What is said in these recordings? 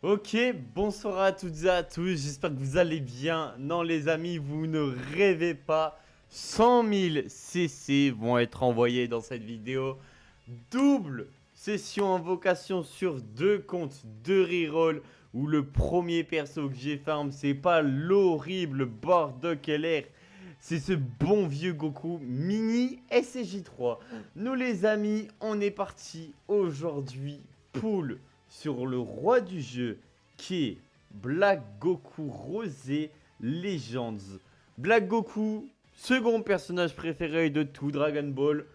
Ok, bonsoir à toutes et à tous, j'espère que vous allez bien. Non les amis, vous ne rêvez pas, 100 000 CC vont être envoyés dans cette vidéo. Double session invocation sur deux comptes de reroll, où le premier perso que j'ai farm, c'est pas l'horrible Bardock LR, c'est ce bon vieux Goku mini SCJ3. Nous les amis, on est parti aujourd'hui, pool sur le roi du jeu qui est Black Goku Rosé Legends. Black Goku, second personnage préféré de tout Dragon Ball.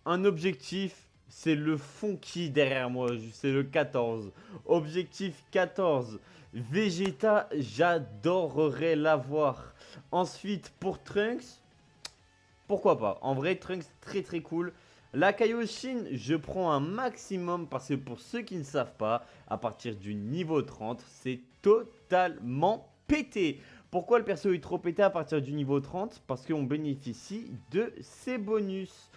Un objectif, c'est le funky derrière moi, c'est le 14. Objectif 14, Vegeta, j'adorerais l'avoir. Ensuite, pour Trunks, pourquoi pas. En vrai, Trunks, très très cool. La Kaioshin, je prends un maximum parce que pour ceux qui ne savent pas, à partir du niveau 30, c'est totalement pété. Pourquoi le perso est trop pété à partir du niveau 30? Parce qu'on bénéficie de ses bonus.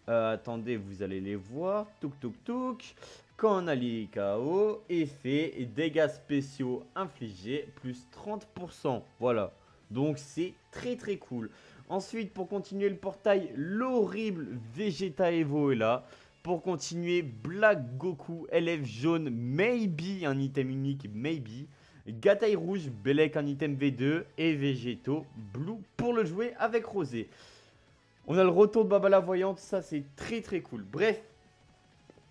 Attendez, vous allez les voir. Touk touk touk. Quand on a les KO, effet et dégâts spéciaux infligés, plus 30%. Voilà. Donc c'est très très cool. Ensuite, pour continuer le portail, l'horrible Vegeta Evo est là. Pour continuer, Black Goku, LF jaune, maybe un item unique, maybe. Gatai rouge, Belek un item V2 et Végéto blue pour le jouer avec Rosé. On a le retour de Baba la voyante, ça c'est très très cool. Bref,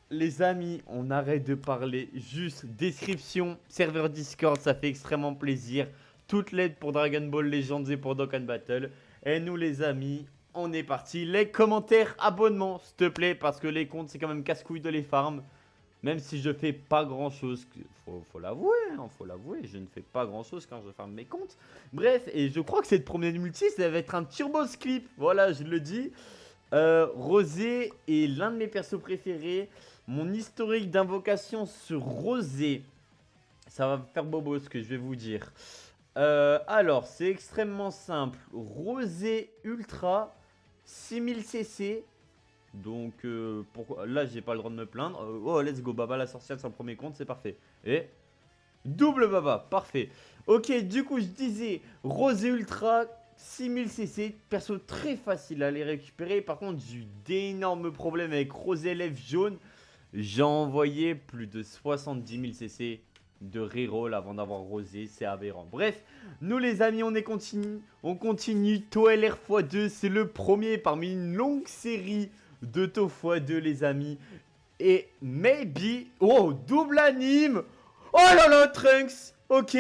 les amis, on arrête de parler, juste description, serveur Discord, ça fait extrêmement plaisir. Toute l'aide pour Dragon Ball Legends et pour Dokkan Battle. Et nous les amis, on est parti. Les commentaires, abonnements, s'il te plaît, parce que les comptes c'est quand même casse-couille de les farm. Même si je fais pas grand chose, faut l'avouer, hein, faut l'avouer, je ne fais pas grand chose quand je farm mes comptes. Bref, et je crois que cette première multi, ça va être un turbo clip, voilà, je le dis. Rosé est l'un de mes persos préférés. Mon historique d'invocation sur Rosé, ça va faire bobo ce que je vais vous dire. Alors, c'est extrêmement simple. Rosé Ultra, 6000 CC. Donc, là, j'ai pas le droit de me plaindre. Oh, let's go, Baba la sorcière sur le premier compte, c'est parfait. Et double Baba, parfait. Ok, du coup, je disais, Rosé Ultra, 6000 CC, perso très facile à les récupérer. Par contre, j'ai eu d'énormes problèmes avec Rosé Lèvres jaune. J'ai envoyé plus de 70 000 CC de reroll avant d'avoir Rosé, c'est aberrant. Bref, nous les amis, on continue. ToLR x2, c'est le premier parmi une longue série de To x2 les amis. Et maybe, oh, double anime. Oh là là, Trunks. Ok,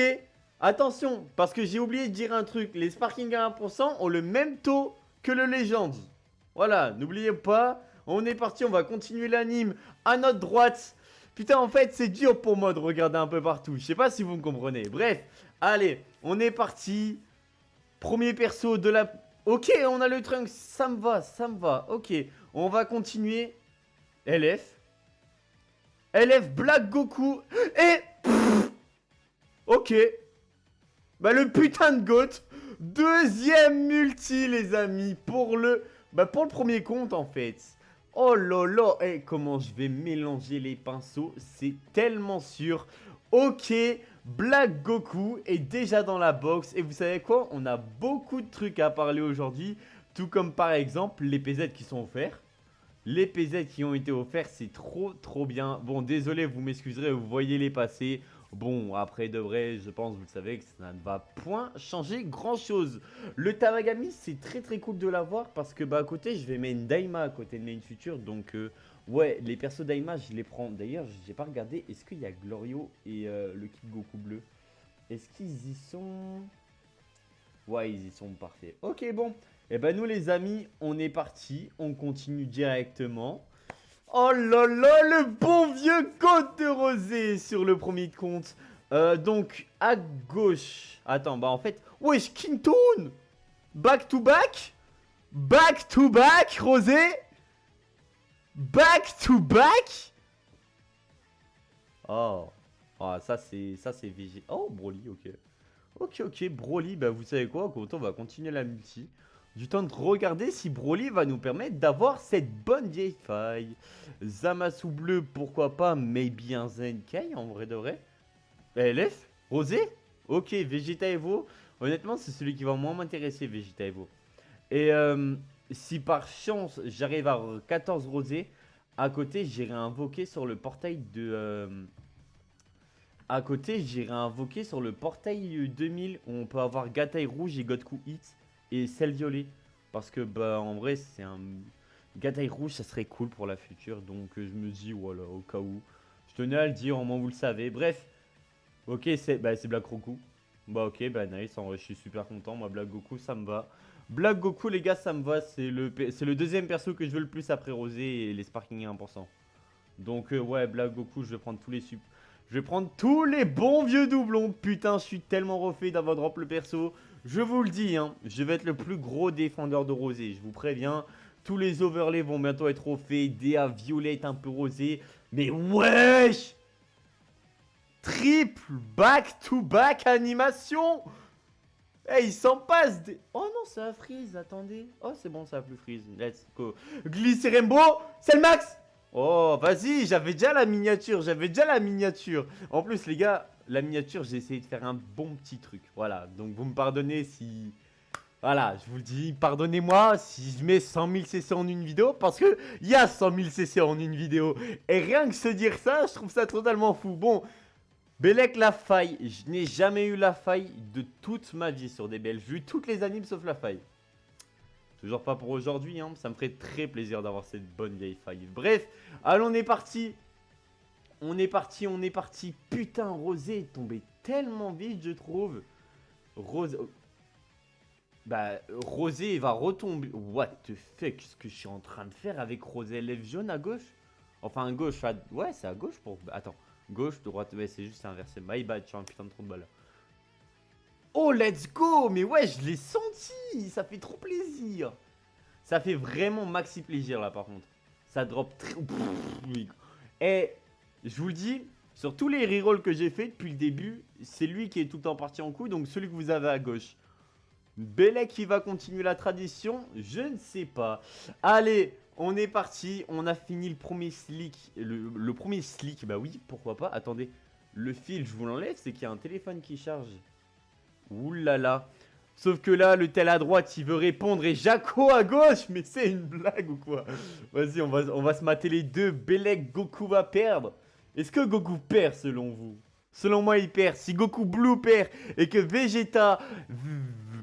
attention, parce que j'ai oublié de dire un truc. Les Sparking à 1% ont le même taux que le Legends. Voilà, n'oubliez pas. On est parti, on va continuer l'anime à notre droite. Putain, en fait, c'est dur pour moi de regarder un peu partout. Je sais pas si vous me comprenez. Bref, allez, on est parti. Premier perso de la... Ok, on a le Trunks, ça me va, ça me va. Ok, on va continuer. LF. LF Black Goku. Et... ok. Bah le putain de GOAT. Deuxième multi les amis. Pour le premier compte en fait. Oh là là. Eh, comment je vais mélanger les pinceaux. C'est tellement sûr. Ok. Black Goku est déjà dans la box. Et vous savez quoi? On a beaucoup de trucs à parler aujourd'hui. Tout comme par exemple les PZ qui sont offerts. Les PZ qui ont été offerts, c'est trop bien. Bon, désolé, vous m'excuserez, vous voyez les passer. Bon, après de vrai, je pense, vous le savez, que ça ne va point changer grand chose. Le Tamagami, c'est très cool de l'avoir parce que à côté, je vais mettre une Daima à côté de Main Future. Donc, ouais, les persos Daima, je les prends. D'ailleurs, j'ai pas regardé, est-ce qu'il y a Glorio et le Kid Goku bleu? Est-ce qu'ils y sont? Ouais, ils y sont parfaits. Ok, bon. Et ben nous les amis, on est parti. On continue directement. Oh là là, le bon vieux Côte de Rosé sur le premier compte. Donc, à gauche. Attends, bah en fait... Wesh, Kintoon. Back to back. Back to back, Rosé. Back to back. Oh. Ah, ça c'est VG. Oh, Broly, ok. Ok, Broly, bah vous savez quoi, quand on va continuer la multi. Du temps de regarder si Broly va nous permettre d'avoir cette bonne vieille faille. Zamasu bleu, pourquoi pas, maybe un Zenkai en vrai de vrai. LF? Rosé? Ok, Vegeta Evo. Honnêtement, c'est celui qui va moins m'intéresser, Vegeta Evo. Et si par chance j'arrive à 14 rosés, à côté j'irai invoquer sur le portail de... à côté j'irai invoquer sur le portail 2000 où on peut avoir Gatai rouge et Godku Hit et Cell violet. Parce que bah en vrai c'est un... Gatai rouge ça serait cool pour la future. Donc je me dis voilà au cas où. Je tenais à le dire, au moins vous le savez. Bref. Ok c'est Black Roku. Bah ok bah nice, en vrai je suis super content. Moi Black Goku ça me va. Black Goku les gars ça me va, c'est le deuxième perso que je veux le plus après Rosé et les Sparking à 1%. Donc ouais Black Goku je vais prendre tous les je vais prendre tous les bons vieux doublons. Putain je suis tellement refait d'avoir drop le perso. Je vous le dis hein, je vais être le plus gros défendeur de Rosé, je vous préviens. Tous les overlays vont bientôt être refaits, DA Violette un peu rosé. Mais wesh, triple back-to-back animation. Eh, il s'en passe des... Oh non, ça a freeze, attendez. Oh, c'est bon, ça a plus freeze. Let's go. Glycérembo, c'est le max. Oh, vas-y, j'avais déjà la miniature, En plus, les gars, la miniature, j'ai essayé de faire un bon petit truc. Voilà, donc vous me pardonnez si... Voilà, je vous le dis, pardonnez-moi si je mets 100 000 CC en une vidéo, parce que il y a 100 000 CC en une vidéo. Et rien que se dire ça, je trouve ça totalement fou. Bon... Belek la faille, je n'ai jamais eu la faille de toute ma vie sur des BL. J'ai eu toutes les animes sauf la faille. Toujours pas pour aujourd'hui, hein. Ça me ferait très plaisir d'avoir cette bonne vieille faille. Bref, allez on est parti. On est parti. Putain, Rosé est tombé tellement vite je trouve. Rosé... Bah, Rosé va retomber. What the fuck, ce que je suis en train de faire avec Rosé lève jaune à gauche. Enfin à gauche, ouais c'est à gauche pour... Attends. Gauche, droite, ouais, c'est juste inversé. My bad, je suis un putain de trou de balle. Oh, let's go. Mais ouais, je l'ai senti. Ça fait trop plaisir. Ça fait vraiment maxi plaisir, là, par contre. Ça drop très... Et je vous le dis, sur tous les rerolls que j'ai fait depuis le début, c'est lui qui est tout le temps parti en couille. Donc, celui que vous avez à gauche. Belek qui va continuer la tradition, je ne sais pas. Allez, on est parti, on a fini le premier slick. Le premier slick, bah oui, pourquoi pas. Attendez, le fil, je vous l'enlève, c'est qu'il y a un téléphone qui charge. Ouh là là. Sauf que là, le tel à droite, il veut répondre et Jaco à gauche. Mais c'est une blague ou quoi? Vas-y, on va se mater les deux. Belek, Goku va perdre. Est-ce que Goku perd selon vous? Selon moi, il perd. Si Goku Blue perd et que Vegeta...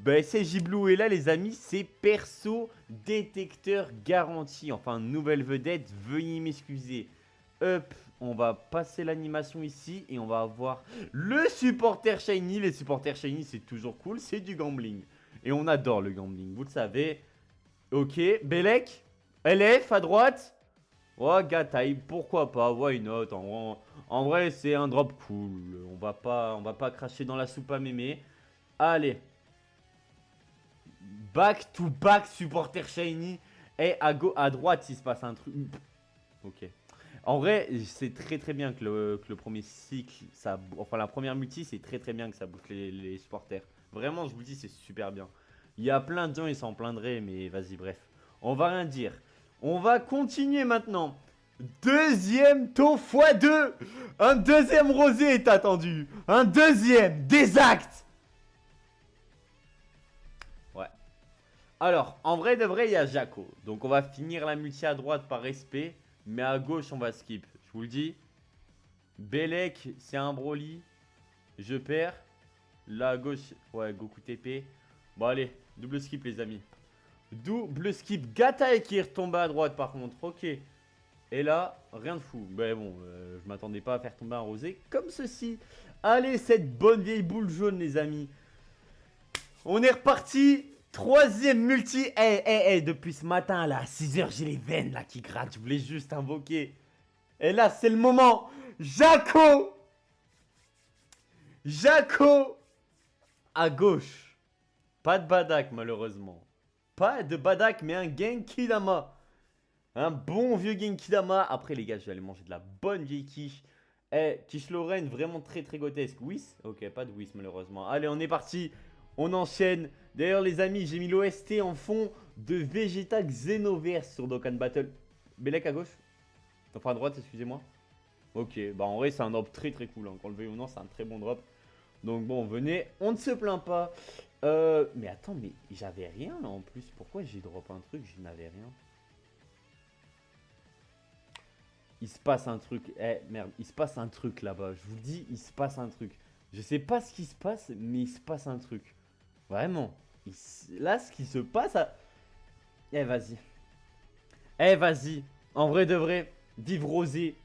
Bah, SSJ Blue est là, les amis. C'est perso détecteur garanti. Enfin, nouvelle vedette. Veuillez m'excuser. Hop, on va passer l'animation ici. Et on va avoir le supporter shiny. Les supporters shiny, c'est toujours cool. C'est du gambling. Et on adore le gambling, vous le savez. Ok, Belek. LF à droite. Oh, Gatai, pourquoi pas, why not. En vrai, c'est un drop cool. On va pas cracher dans la soupe à mémé. Allez. Back to back supporter shiny. Et à droite, il se passe un truc. Ok. En vrai, c'est très bien que le premier cycle, enfin la première multi, c'est très bien que ça boucle les supporters. Vraiment, je vous le dis, c'est super bien. Il y a plein de gens, ils s'en plaindraient, mais vas-y, bref. On va rien dire. On va continuer maintenant. Deuxième taux x2. Un deuxième rosé est attendu. Un deuxième. Des actes. Ouais. Alors, en vrai de vrai, il y a Jaco. Donc, on va finir la multi à droite par respect. Mais à gauche, on va skip. Je vous le dis. Belek, c'est un Broly. Je perds. Là, à gauche, ouais, Goku TP. Bon, allez, double skip, les amis. Double skip. Gatai qui est retombé à droite, par contre. Ok. Et là, rien de fou. Mais bon, je m'attendais pas à faire tomber un rosé comme ceci. Allez, cette bonne vieille boule jaune, les amis. On est reparti. Troisième multi. Depuis ce matin, là, à 6 h, j'ai les veines là qui grattent. Je voulais juste invoquer. Et là, c'est le moment. Jaco. Jaco. À gauche. Pas de Badak, malheureusement. Pas de Badak, mais un Genki Dama. Un bon vieux Genki Dama. Après, les gars, je vais aller manger de la bonne vieille quiche. Quiche Lorraine, vraiment très grotesque. Whis? Ok, pas de Whis, malheureusement. Allez, on est parti. On enchaîne. D'ailleurs, les amis, j'ai mis l'OST en fond de Vegeta Xenoverse sur Dokkan Battle. Belek à gauche. Enfin, à droite, excusez-moi. Ok, bah en vrai c'est un drop très très cool, hein. Qu'on le veuille ou non, c'est un très bon drop. Donc bon, venez, on ne se plaint pas. Mais attends, mais j'avais rien là en plus. Pourquoi j'ai drop un truc, je n'avais rien? Il se passe un truc. Eh merde, il se passe un truc là-bas. Je vous dis, il se passe un truc. Je sais pas ce qui se passe, mais il se passe un truc. Vraiment. Là, ce qui se passe... Eh vas-y. Eh vas-y. En vrai de vrai, vive Rosé.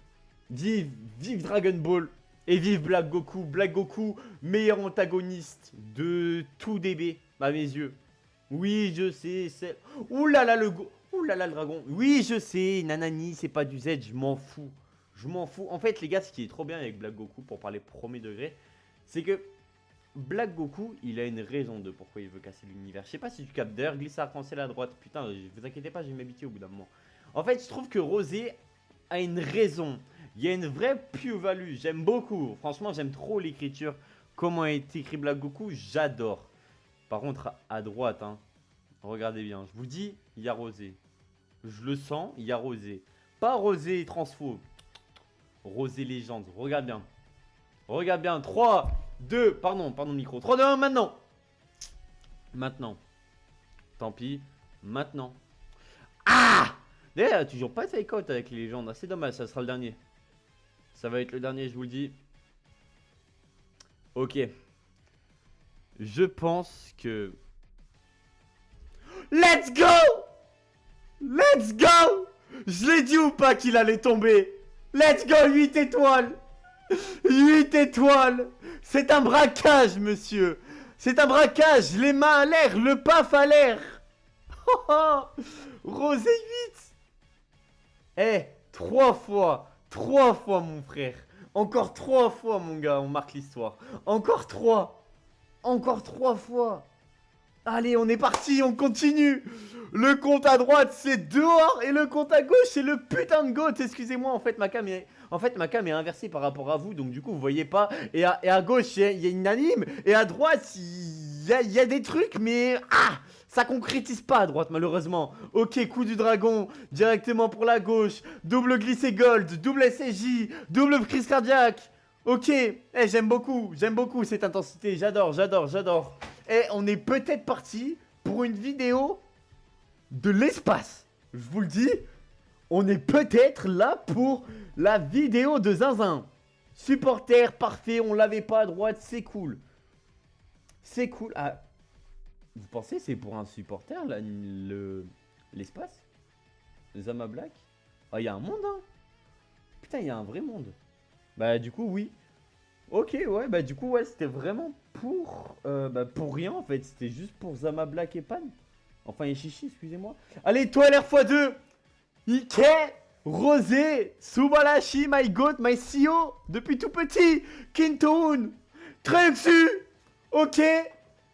Vive Dragon Ball. Et vive Black Goku. Black Goku, meilleur antagoniste de tout DB, à mes yeux. Oui, je sais, c'est... Ouh là là, Ouh là là, le dragon. Oui, je sais, nanani, c'est pas du Z, je m'en fous. Je m'en fous. En fait, les gars, ce qui est trop bien avec Black Goku, pour parler premier degré, c'est que Black Goku, il a une raison de pourquoi il veut casser l'univers. Je sais pas si tu captes. D'ailleurs, glisse arc-en-ciel à droite. Putain, vous inquiétez pas, je vais m'habituer au bout d'un moment. En fait, je trouve que Rosé a une raison. Il y a une vraie plus-value. J'aime beaucoup. Franchement, j'aime trop l'écriture. Comment est écrit Black Goku, j'adore. Par contre, à droite, hein, regardez bien. Je vous dis, il y a Rosé. Je le sens, il y a Rosé. Pas Rosé Transfo. Rosé Légende. Regarde bien. Regarde bien. 3, 2, pardon micro. 3, 2, 1, maintenant. Maintenant. Tant pis. Maintenant. Ah! D'ailleurs, il n'y a toujours pas de fake out avec les légendes. C'est dommage, ça sera le dernier. Ça va être le dernier, je vous le dis. Ok. Je pense que... Let's go! Let's go! Je l'ai dit ou pas qu'il allait tomber? Let's go, 8 étoiles! 8 étoiles! C'est un braquage, monsieur! C'est un braquage! Les mains à l'air, le paf à l'air! Rosé 8! Eh, 3 fois! 3 fois, mon frère! Encore 3 fois, mon gars, on marque l'histoire. Encore 3! Encore 3 fois! Allez, on est parti, on continue. Le compte à droite, c'est dehors. Et le compte à gauche, c'est le putain de goat. Excusez-moi, en fait, ma cam est inversée par rapport à vous. Donc, du coup, vous voyez pas. Et à gauche, il y a une anime. Et à droite, il y a des trucs. Mais ça concrétise pas à droite, malheureusement. Ok, coup du dragon. Directement pour la gauche. Double glissé gold. Double SSJ. Double crise cardiaque. Ok. J'aime beaucoup cette intensité. J'adore. Et on est peut-être parti pour une vidéo de l'espace. Je vous le dis, on est peut-être là pour la vidéo de Zinzin. Supporter, parfait, on l'avait pas à droite, c'est cool. C'est cool. Ah, vous pensez c'est pour un supporter, là, l'espace Zama Black? Ah, il y a un monde, hein. Putain, il y a un vrai monde. Bah, du coup, oui. Ok, ouais, bah du coup, ouais, c'était vraiment pour rien, en fait. C'était juste pour Zama Black et Pan. Enfin, et Chichi, excusez-moi. Allez, toi, LR x2. Ike, Rosé, Subalashi, my goat, my CEO, depuis tout petit. Kintoon, Trunxu, ok.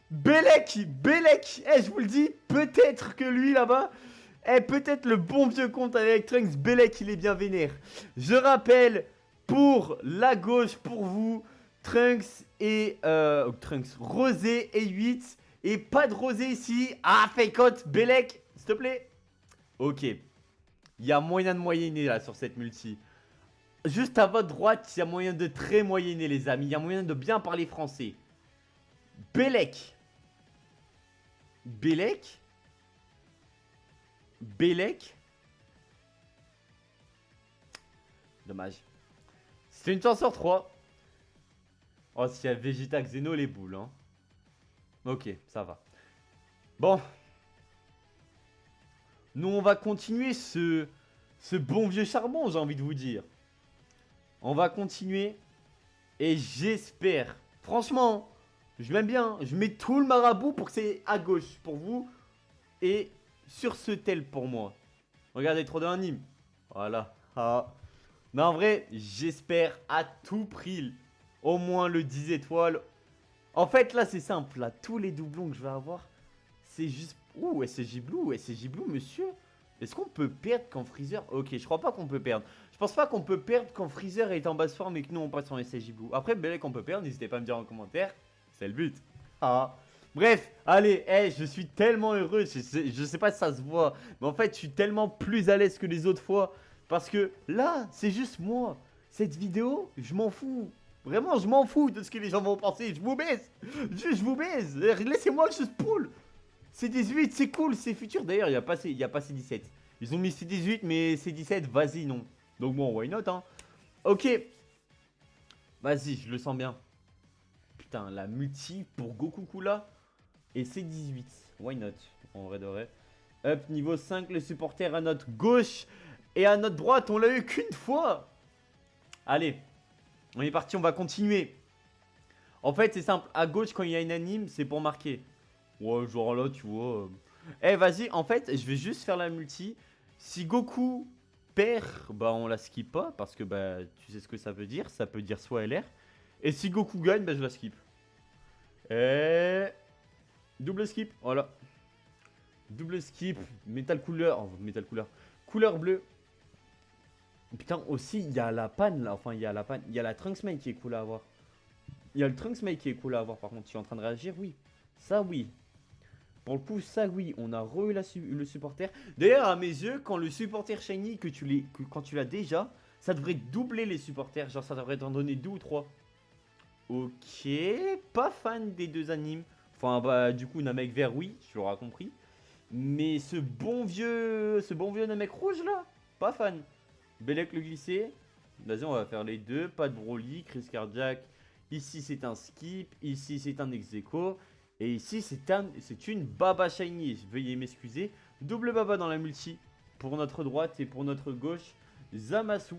Belek. Je vous le dis, peut-être que lui, là-bas... peut-être le bon vieux compte avec Trunks Belek, il est bien vénère. Je rappelle... Pour la gauche, pour vous, Trunks et... Rosé et 8. Et pas de Rosé ici. Ah, fake out, Belek, s'il te plaît. Ok. Il y a moyen de moyenner là sur cette multi. Juste à votre droite, il y a moyen de très moyenner, les amis. Il y a moyen de bien parler français. Belek. Dommage. C'est une chance sur 3. Oh, s'il y a Vegeta Xeno, les boules, hein. Ok, ça va. Bon. Nous, on va continuer ce bon vieux charbon, j'ai envie de vous dire. On va continuer. Et j'espère. Franchement, je m'aime bien. Je mets tout le marabout pour que c'est à gauche pour vous. Et sur ce tel pour moi. Regardez, trop d'anime. Voilà. Ah. Non, en vrai, j'espère à tout prix au moins le 10 étoiles. En fait, là, c'est simple. Là, tous les doublons que je vais avoir, c'est juste... Ouh, SSJ Blue, monsieur. Est-ce qu'on peut perdre quand Freezer... Ok, je crois pas qu'on peut perdre. Je pense pas qu'on peut perdre quand Freezer est en basse forme et que nous, on passe en SSJ Blue. Après, Belek, on peut perdre. N'hésitez pas à me dire en commentaire. C'est le but. Ah. Bref, allez, je suis tellement heureux. Je sais pas si ça se voit. Mais en fait, je suis tellement plus à l'aise que les autres fois. Parce que là, c'est juste moi. cette vidéo, je m'en fous. Vraiment, je m'en fous de ce que les gens vont penser. Je vous baise. Je vous baise. Laissez-moi juste spoil. C18, c'est cool, c'est futur. D'ailleurs, il n'y a pas C17. Ils ont mis C18, mais C17, vas-y, non. Donc bon, why not, hein. Ok. Vas-y, je le sens bien. Putain, la multi pour Goku Kula et C18. Why not, en vrai de vrai. Hop, niveau 5, le supporter à notre gauche et à notre droite. On l'a eu qu'une fois. Allez, on est parti, on va continuer. En fait, c'est simple. À gauche, quand il y a une anime, c'est pour marquer. Ouais, genre là, tu vois. Eh, vas-y, en fait, je vais juste faire la multi. Si Goku perd, bah on la skip pas. Parce que bah, tu sais ce que ça veut dire. Ça peut dire soit LR. Et si Goku gagne, bah je la skip. Et... double skip, voilà. Double skip, métal couleur. Oh, métal couleur. Couleur bleue. Putain, aussi, il y a la panne là. Enfin, il y a la panne. Il y a la Trunksmate qui est cool à avoir. Il y a le Trunksmate qui est cool à avoir. Par contre, tu es en train de réagir, oui. Ça, oui. Pour le coup, ça, oui. On a re-eu le supporter. D'ailleurs, à mes yeux, quand le supporter shiny, quand tu l'as déjà, ça devrait doubler les supporters. Genre, ça devrait t'en donner 2 ou 3. Ok. Pas fan des deux animes. Enfin, bah, du coup, Namek vert, oui. Tu l'auras compris. Mais ce bon vieux Namek rouge, là, pas fan. Belek le glisser. Vas-y, on va faire les deux. Pas de Broly, crise cardiaque. Ici, c'est un skip. Ici, c'est un ex-aequo. Et ici, c'est une Baba Shiny. Veuillez m'excuser. Double Baba dans la multi. Pour notre droite et pour notre gauche. Zamasu.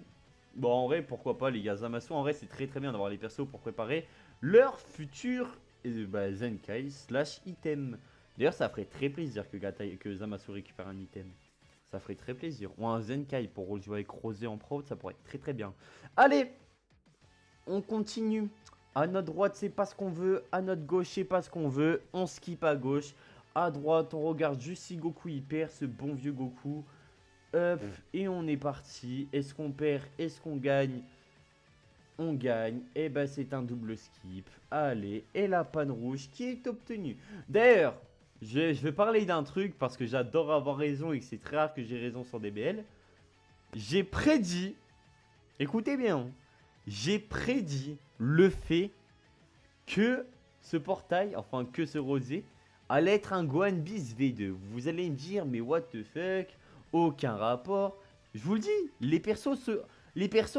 Bon, en vrai, pourquoi pas, les gars. Zamasu, en vrai, c'est très très bien d'avoir les persos pour préparer leur futur Zenkai / item. D'ailleurs, ça ferait très plaisir que Zamasu récupère un item. Ça ferait très plaisir. Ou un Zenkai pour jouer avec Rosé en pro, ça pourrait être très très bien. Allez, on continue. À notre droite, c'est pas ce qu'on veut. À notre gauche, c'est pas ce qu'on veut. On skip à gauche. À droite, on regarde juste si Goku il perd, ce bon vieux Goku. Hop, et on est parti. Est-ce qu'on perd? Est-ce qu'on gagne? On gagne. Et bah, c'est un double skip. Allez, et la panne rouge qui est obtenue. D'ailleurs, je vais parler d'un truc parce que j'adore avoir raison et que c'est très rare que j'ai raison sur DBL. J'ai prédit, écoutez bien, j'ai prédit le fait que ce portail, enfin que ce rosé, allait être un Gohan Beast V2. Vous allez me dire, mais what the fuck, aucun rapport. Je vous le dis, les persos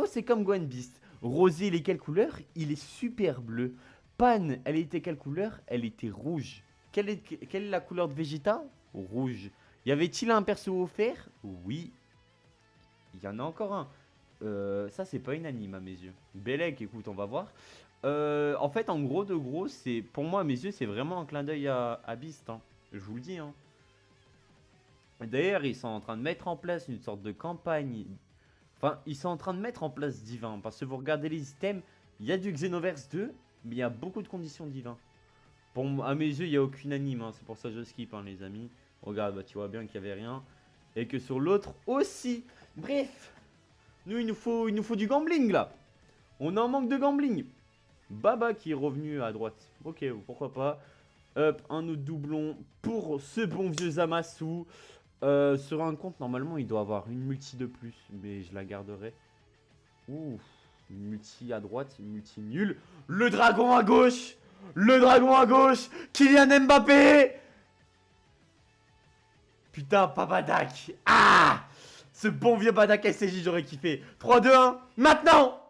c'est comme Gohan Beast. Rosé, il est quelle couleur? Il est super bleu. Pan, elle était quelle couleur? Elle était rouge. Quelle est la couleur de Vegeta? Rouge. Y avait-il un perso offert? Oui. Il y en a encore un. Ça, c'est pas une anime à mes yeux. Belek, écoute, on va voir. En fait, en gros de gros, c'est pour moi, à mes yeux, c'est vraiment un clin d'œil à Beast. Hein. Je vous le dis. Hein. D'ailleurs, ils sont en train de mettre en place une sorte de campagne. Enfin, ils sont en train de mettre en place Divin. Parce que vous regardez les items, il y a du Xenoverse 2, mais il y a beaucoup de conditions Divin. À mes yeux, il n'y a aucune anime, hein. C'est pour ça que je skip, hein, les amis. Regarde, bah, tu vois bien qu'il n'y avait rien. Et que sur l'autre aussi. Bref, nous, il nous faut du gambling, là. On a un manque de gambling. Baba qui est revenu à droite. Ok, pourquoi pas. Hop, un autre doublon pour ce bon vieux Zamasu. Sur un compte, normalement, il doit avoir une multi de plus. Mais je la garderai. Ouh, une multi à droite, une multi nulle. Le dragon à gauche. Le dragon à gauche, Kylian Mbappé. Putain, pas Badak. Ah, ce bon vieux Badak SCJ, j'aurais kiffé. 3, 2, 1, maintenant.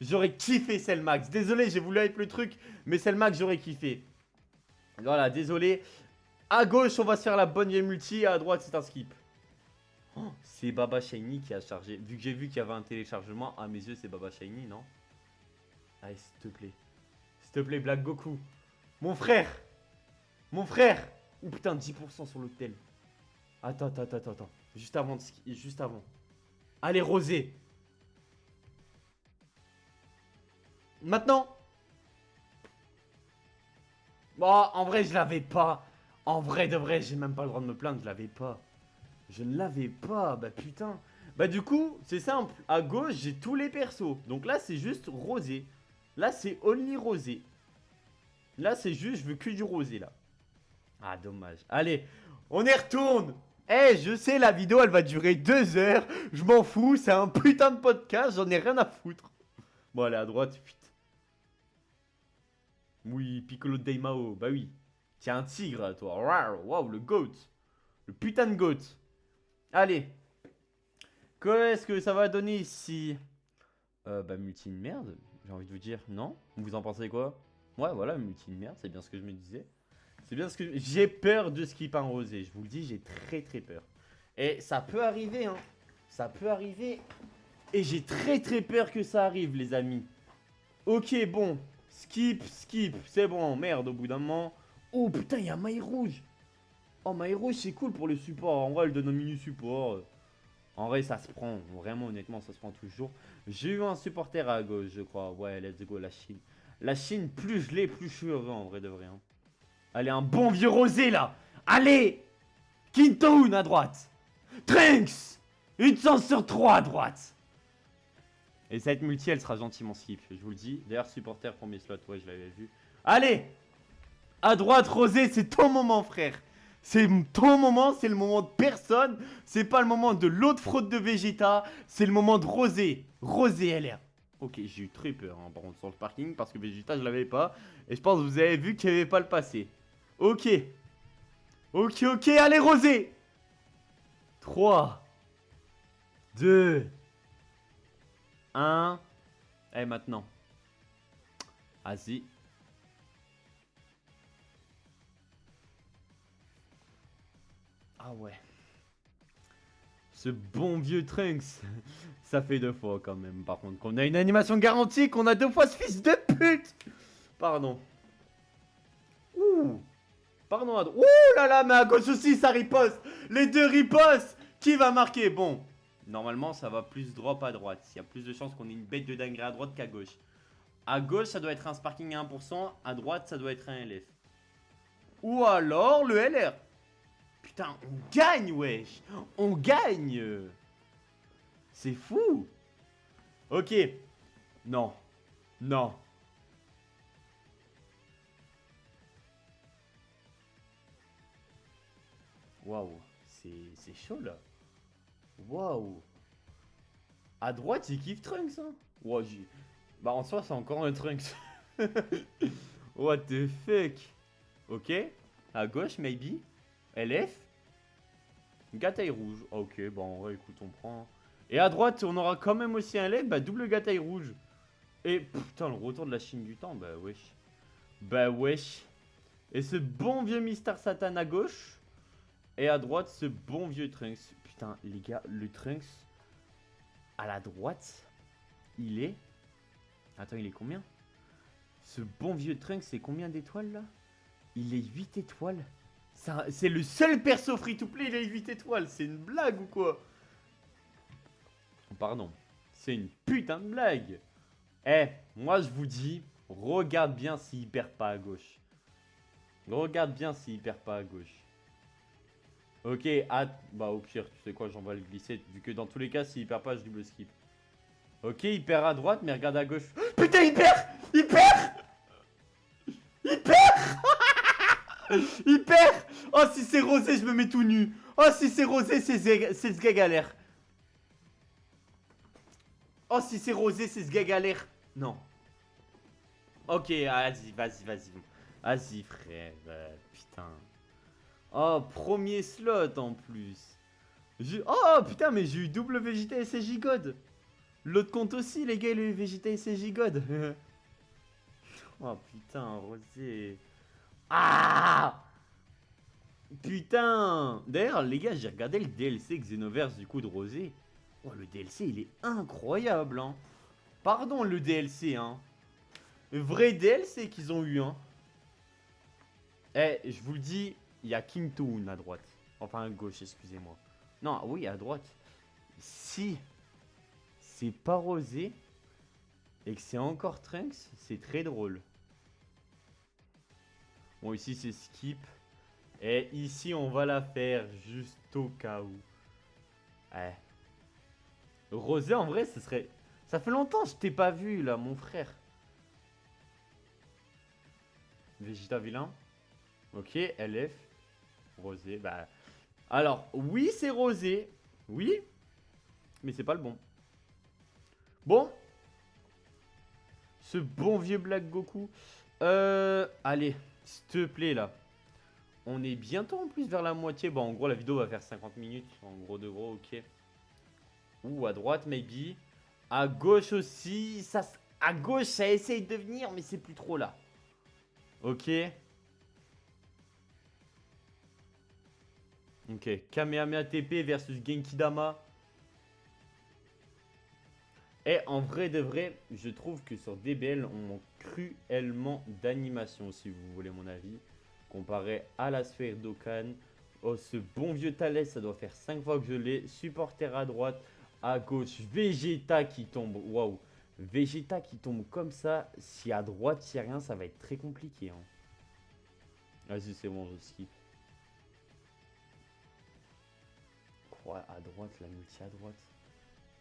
J'aurais kiffé Cellmax. Désolé, j'ai voulu hype le truc, mais Cellmax, j'aurais kiffé. Voilà, désolé. À gauche, on va se faire la bonne vieille multi. À droite, c'est un skip. Oh, c'est Baba Shiny qui a chargé. Vu que j'ai vu qu'il y avait un téléchargement, à mes yeux, c'est Baba Shiny, non? Allez, s'il te plaît. S'il te plaît, Black Goku. Mon frère. Mon frère. Oh putain, 10% sur l'hôtel. Attends. Juste avant. Juste avant. Allez, Rosé. Maintenant. Bon, en vrai, je l'avais pas. En vrai de vrai, j'ai même pas le droit de me plaindre, je l'avais pas. Je ne l'avais pas, bah putain. Bah du coup, c'est simple. À gauche, j'ai tous les persos. Donc là, c'est juste Rosé. Là, c'est only Rosé. Là, c'est juste, je veux que du rosé, là. Ah, dommage. Allez, on y retourne. Eh, je sais, la vidéo, elle va durer 2 heures. Je m'en fous, c'est un putain de podcast, j'en ai rien à foutre. Bon, allez, à droite, putain. Oui, Piccolo de Daimao, bah oui. Tiens, un tigre, toi. Waouh, le goat. Le putain de goat. Allez. Qu'est-ce que ça va donner ici? Bah, multi une merde, j'ai envie de vous dire. Non? Vous en pensez quoi? Ouais, voilà, multi une merde, c'est bien ce que je me disais. C'est bien ce que... J'ai peur de skip un rosé, je vous le dis, j'ai très peur. Et ça peut arriver, hein. Ça peut arriver. Et j'ai très peur que ça arrive, les amis. Ok, bon. Skip, c'est bon. Merde, au bout d'un moment. Oh, putain, il y a maille rouge. Oh, maille rouge, c'est cool pour le support. En vrai, elle donne un mini support. En vrai, ça se prend. Vraiment, honnêtement, ça se prend toujours. J'ai eu un supporter à gauche, je crois. Ouais, let's go, la Chine. La Chine, plus je l'ai, plus je suis heureux, en vrai de vrai. Hein. Allez, un bon vieux rosé, là. Allez, Kintoon à droite. Trunks, une chance sur 3 à droite. Et cette multi, elle sera gentiment skip, je vous le dis. D'ailleurs, supporter premier slot, ouais, je l'avais vu. Allez, à droite, Rosé, c'est ton moment, frère. C'est ton moment, c'est le moment de personne. C'est pas le moment de l'autre fraude de Vegeta. C'est le moment de Rosé. Rosé LR. Ok, j'ai eu très peur, hein, par contre, sur le parking, parce que Vegeta, je l'avais pas. Et je pense que vous avez vu qu'il n'y avait pas le passé. Ok. Ok, allez, Rosé. 3, 2, 1. Et maintenant. Vas-y. Ah ouais. Ce bon vieux Trunks. Ça fait 2 fois quand même. Par contre, qu'on a une animation garantie, qu'on a 2 fois ce fils de pute. Pardon. Ouh. Pardon. Ouh là là, mais à gauche aussi, ça riposte. Les deux ripostent. Qui va marquer? Bon. Normalement, ça va plus drop à droite. Il y a plus de chances qu'on ait une bête de dinguerie à droite qu'à gauche. À gauche, ça doit être un sparking à 1%. À droite, ça doit être un LF. Ou alors le LR. Putain, on gagne, wesh. On gagne. C'est fou. Ok. Non. Non. Waouh. C'est chaud, là. Waouh. À droite, il kiffe Trunks, hein. Wow, bah, en soi, c'est encore un Trunks. What the fuck. Ok. À gauche, maybe. LF. Gataille rouge. Ok, bon, ouais, écoute, on prend. Et à droite, on aura quand même aussi un LF. Bah, double gataille rouge. Et putain, le retour de la Chine du temps. Bah, wesh. Bah, wesh. Et ce bon vieux Mister Satan à gauche. Et à droite, ce bon vieux Trunks. Putain, les gars, le Trunks. À la droite, il est... Attends, il est combien? Ce bon vieux Trunks, c'est combien d'étoiles, là? Il est 8 étoiles. C'est le seul perso free-to-play, il a 8 étoiles. C'est une blague ou quoi? Pardon. C'est une putain de blague. Eh, moi je vous dis, regarde bien s'il perd pas à gauche. Regarde bien s'il perd pas à gauche. Ok, bah au pire, tu sais quoi, j'en vais le glisser. Vu que dans tous les cas, s'il perd pas, je double skip. Ok, il perd à droite, mais regarde à gauche. Putain, il perd! Il perd! Il perd! Il perd! Oh, si c'est rosé, je me mets tout nu. Oh, si c'est rosé, c'est ce gars galère. Oh, si c'est rosé, c'est ce gars galère. Non. Ok, vas-y. Vas-y, frère. Putain. Oh, premier slot en plus. Oh, putain, mais j'ai eu double Vegeta et SJ God. L'autre compte aussi, les gars, il a eu Vegeta et SJ God. Oh, putain, rosé. Ah! Putain! D'ailleurs, les gars, j'ai regardé le DLC Xenoverse du coup de Rosé. Oh, le DLC, il est incroyable, hein. Pardon, le DLC, hein. Vrai DLC qu'ils ont eu, hein. Eh, je vous le dis, il y a King Toon à droite. Enfin, à gauche, excusez-moi. Non, oui, à droite. Si c'est pas Rosé et que c'est encore Trunks, c'est très drôle. Bon, ici, c'est skip. Et ici, on va la faire juste au cas où. Ouais. Rosé, en vrai, ce serait... Ça fait longtemps que je t'ai pas vu, là, mon frère. Vegeta vilain. Ok, LF. Rosé, bah... Alors, oui, c'est Rosé. Oui. Mais c'est pas le bon. Bon. Ce bon vieux Black Goku. Allez, s'il te plaît, là. On est bientôt en plus vers la moitié. Bon, en gros, la vidéo va faire 50 minutes. En gros de gros, ok. Ou à droite, maybe. À gauche aussi. Ça, à gauche, ça essaye de venir, mais c'est plus trop là. Ok. Ok. Kamehameha TP versus Genki Dama. Et en vrai de vrai, je trouve que sur DBL, on manque cruellement d'animation, si vous voulez mon avis. Comparé à la sphère d'Okan. Oh, ce bon vieux Thalès, ça doit faire 5 fois que je l'ai. Supporter à droite, à gauche, Vegeta qui tombe. Waouh, Vegeta qui tombe comme ça. Si à droite, il n'y a rien, ça va être très compliqué. Hein. Vas-y, c'est bon, je skip. Quoi, à droite, la multi à droite.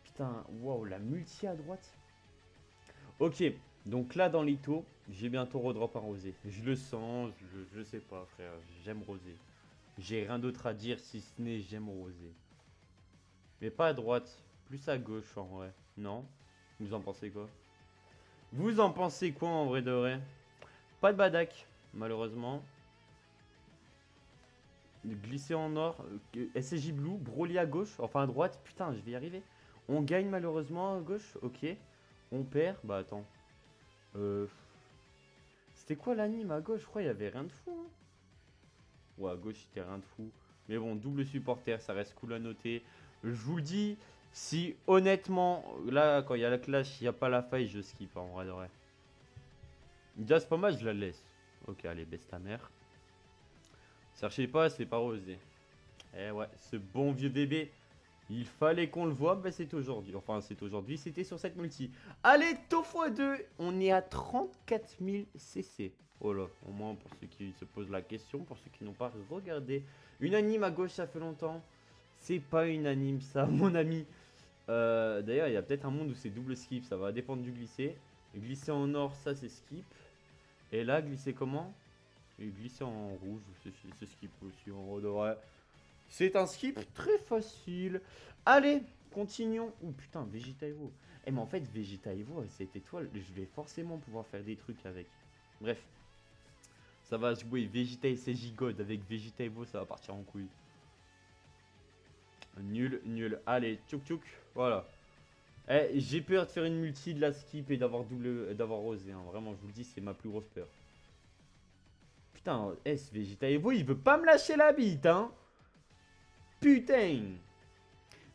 Putain, waouh, la multi à droite. Ok, donc là dans l'Ito, j'ai bientôt redrop un rosé. Je le sens, je sais pas frère, j'aime rosé. J'ai rien d'autre à dire si ce n'est j'aime rosé. Mais pas à droite, plus à gauche en vrai. Non? Vous en pensez quoi? Vous en pensez quoi en vrai de vrai? Pas de Badak, malheureusement. Glisser en or, SSJ Blue, Broly à gauche, enfin à droite, putain je vais y arriver. On gagne malheureusement à gauche, ok. On perd, bah attends. C'était quoi l'anime à gauche? Je crois qu'il y avait rien de fou. Hein. Ouais, à gauche, c'était rien de fou. Mais bon, double supporter, ça reste cool à noter. Je vous le dis, si honnêtement, là, quand il y a la clash, il n'y a pas la faille, je skip en vrai de vrai. Déjà, c'est pas mal, je la laisse. Ok, allez, baisse ta mère. Cherchez pas, c'est pas osé. Eh ouais, ce bon vieux bébé. Il fallait qu'on le voit, bah c'est aujourd'hui. Enfin, c'est aujourd'hui, c'était sur cette multi. Allez, taux x2, on est à 34 000 CC. Oh là, au moins pour ceux qui se posent la question, pour ceux qui n'ont pas regardé. Une anime à gauche, ça fait longtemps. C'est pas une anime, ça, mon ami. D'ailleurs, il y a peut-être un monde où c'est double skip, ça va dépendre du glisser. Glisser en or, ça c'est skip. Et là, glisser comment? Et glisser en rouge, c'est skip aussi, en gros de vrai. C'est un skip très facile. Allez, continuons. Oh putain, Vegeta Evo. Eh mais en fait, Vegeta Evo, cette étoile, je vais forcément pouvoir faire des trucs avec. Bref. Ça va jouer Vegeta et SSJ God. Avec Vegeta Evo, ça va partir en couille. Nul, nul. Allez, tchouk tchouk. Voilà. Eh, j'ai peur de faire une multi, de la skip et d'avoir osé. Hein. Vraiment, je vous le dis, c'est ma plus grosse peur. Putain, ce Vegeta Evo, il veut pas me lâcher la bite, hein. Putain.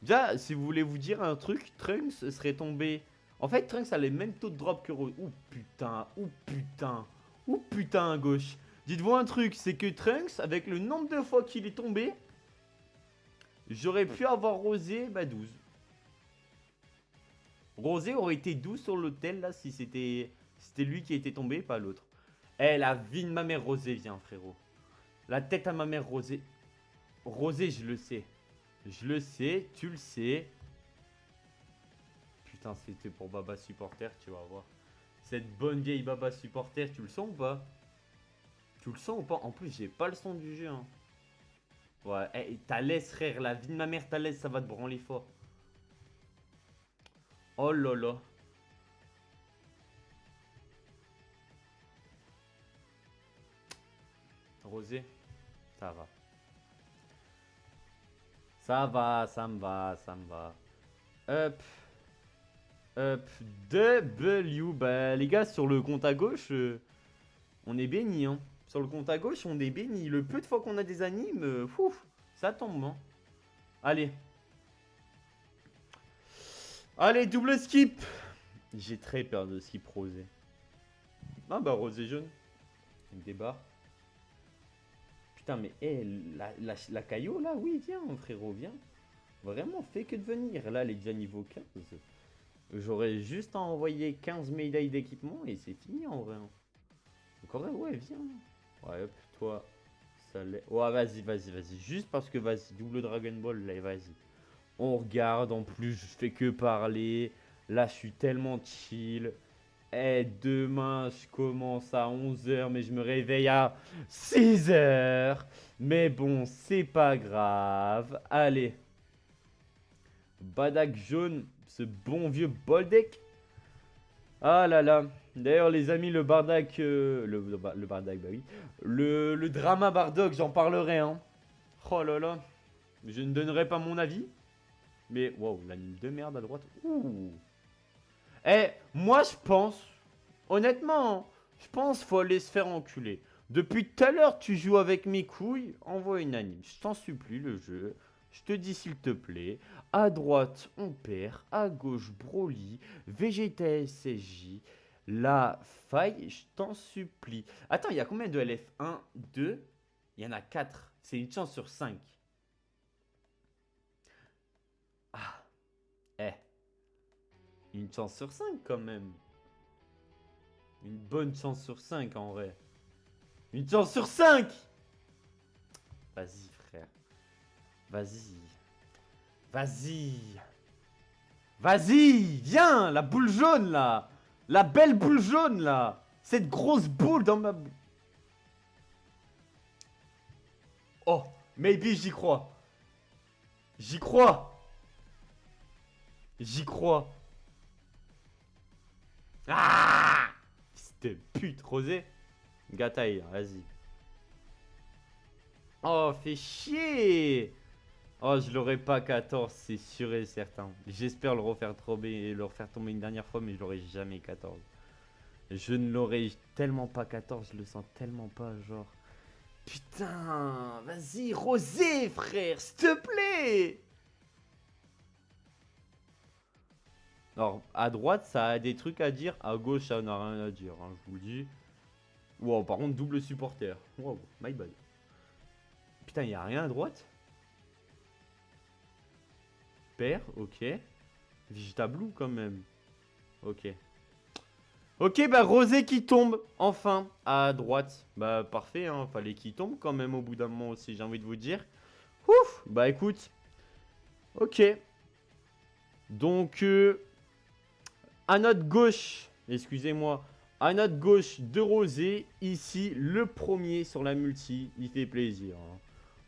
Déjà, si vous voulez vous dire un truc, Trunks serait tombé... En fait, Trunks a les mêmes taux de drop que Rose. Ouh putain, ouh putain, ouh putain à gauche. Dites-vous un truc, c'est que Trunks, avec le nombre de fois qu'il est tombé, j'aurais pu avoir Rosé, bah 12. Rosé aurait été 12 sur l'hôtel, là, si c'était lui qui était tombé, pas l'autre. Eh, la vie de ma mère Rosé, viens, frérot. La tête à ma mère Rosé. Rosé, je le sais. Je le sais, tu le sais. Putain, c'était pour Baba Supporter, tu vas voir. Cette bonne vieille Baba Supporter, tu le sens ou pas? Tu le sens ou pas? En plus, j'ai pas le son du jeu. Hein. Ouais, hey, Thalès, frère, la vie de ma mère, Thalès, ça va te branler fort. Oh là là. Rosé, ça va. Ça va, ça me va, ça me va. Hop. Hop. W. Bah, les gars, sur le compte à gauche, on est béni, hein. Sur le compte à gauche, on est béni. Le peu de fois qu'on a des animes, ça tombe, hein. Allez. Allez, double skip. J'ai très peur de skip rosé. Ah bah, rosé jaune. Avec des barres. Putain, mais la Caillot, là, oui, viens, frérot, viens. Vraiment, fait que de venir. Là, elle est déjà niveau 15. J'aurais juste à envoyer 15 médailles d'équipement et c'est fini, en vrai. Donc, en vrai, ouais, viens. Ouais, hop, toi, ça l'est. Ouais, vas-y, vas-y, vas-y. Juste parce que, vas-y, double Dragon Ball, là, vas-y. On regarde, en plus, je fais que parler. Là, je suis tellement chill. Eh, demain, je commence à 11 h, mais je me réveille à 6 h. Mais bon, c'est pas grave. Allez. Badak jaune, ce bon vieux Boldeck. Ah là là. D'ailleurs, les amis, le Bardac. Le Bardac, bah oui. Le drama Bardock, j'en parlerai, hein. Oh là là. Je ne donnerai pas mon avis. Mais, waouh, l'anime de merde à droite. Ouh. Eh, moi, je pense. Honnêtement, je pense faut aller se faire enculer. Depuis tout à l'heure, tu joues avec mes couilles. Envoie une anime. Je t'en supplie, le jeu. Je te dis s'il te plaît. À droite, on perd. À gauche, Broly. Vegeta SSJ. La faille, je t'en supplie. Attends, il y a combien de LF? 1, 2. Il y en a 4. C'est une chance sur 5. Ah, eh. Une chance sur 5 quand même. Une bonne chance sur 5 en vrai. Une chance sur 5. Vas-y frère. Vas-y. Vas-y. Vas-y. Viens. La boule jaune là. La belle boule jaune là. Cette grosse boule dans ma... Oh. Maybe j'y crois. J'y crois. J'y crois. Ah. Fils de pute. Rosé. Gataï. Vas-y. Oh, fais chier. Oh, je l'aurais pas 14, c'est sûr et certain. J'espère le refaire tomber une dernière fois, mais je l'aurais jamais 14. Je ne l'aurais tellement pas 14, je le sens tellement pas, genre. Putain, vas-y, Rosé, frère, s'il te plaît. Alors, à droite, ça a des trucs à dire. À gauche, ça n'a rien à dire, hein, je vous le dis. Wow, par contre, double supporter. Wow, my bad. Putain, y a rien à droite? Père, ok. Vegeta Blue quand même. Ok. Ok, bah Rosé qui tombe, enfin, à droite. Bah parfait, hein, fallait qu'il tombe quand même au bout d'un moment aussi, j'ai envie de vous dire. Ouf, bah écoute. Ok. Donc, à notre gauche, excusez-moi, à notre gauche de Rosé, ici, le premier sur la multi, il fait plaisir. Hein.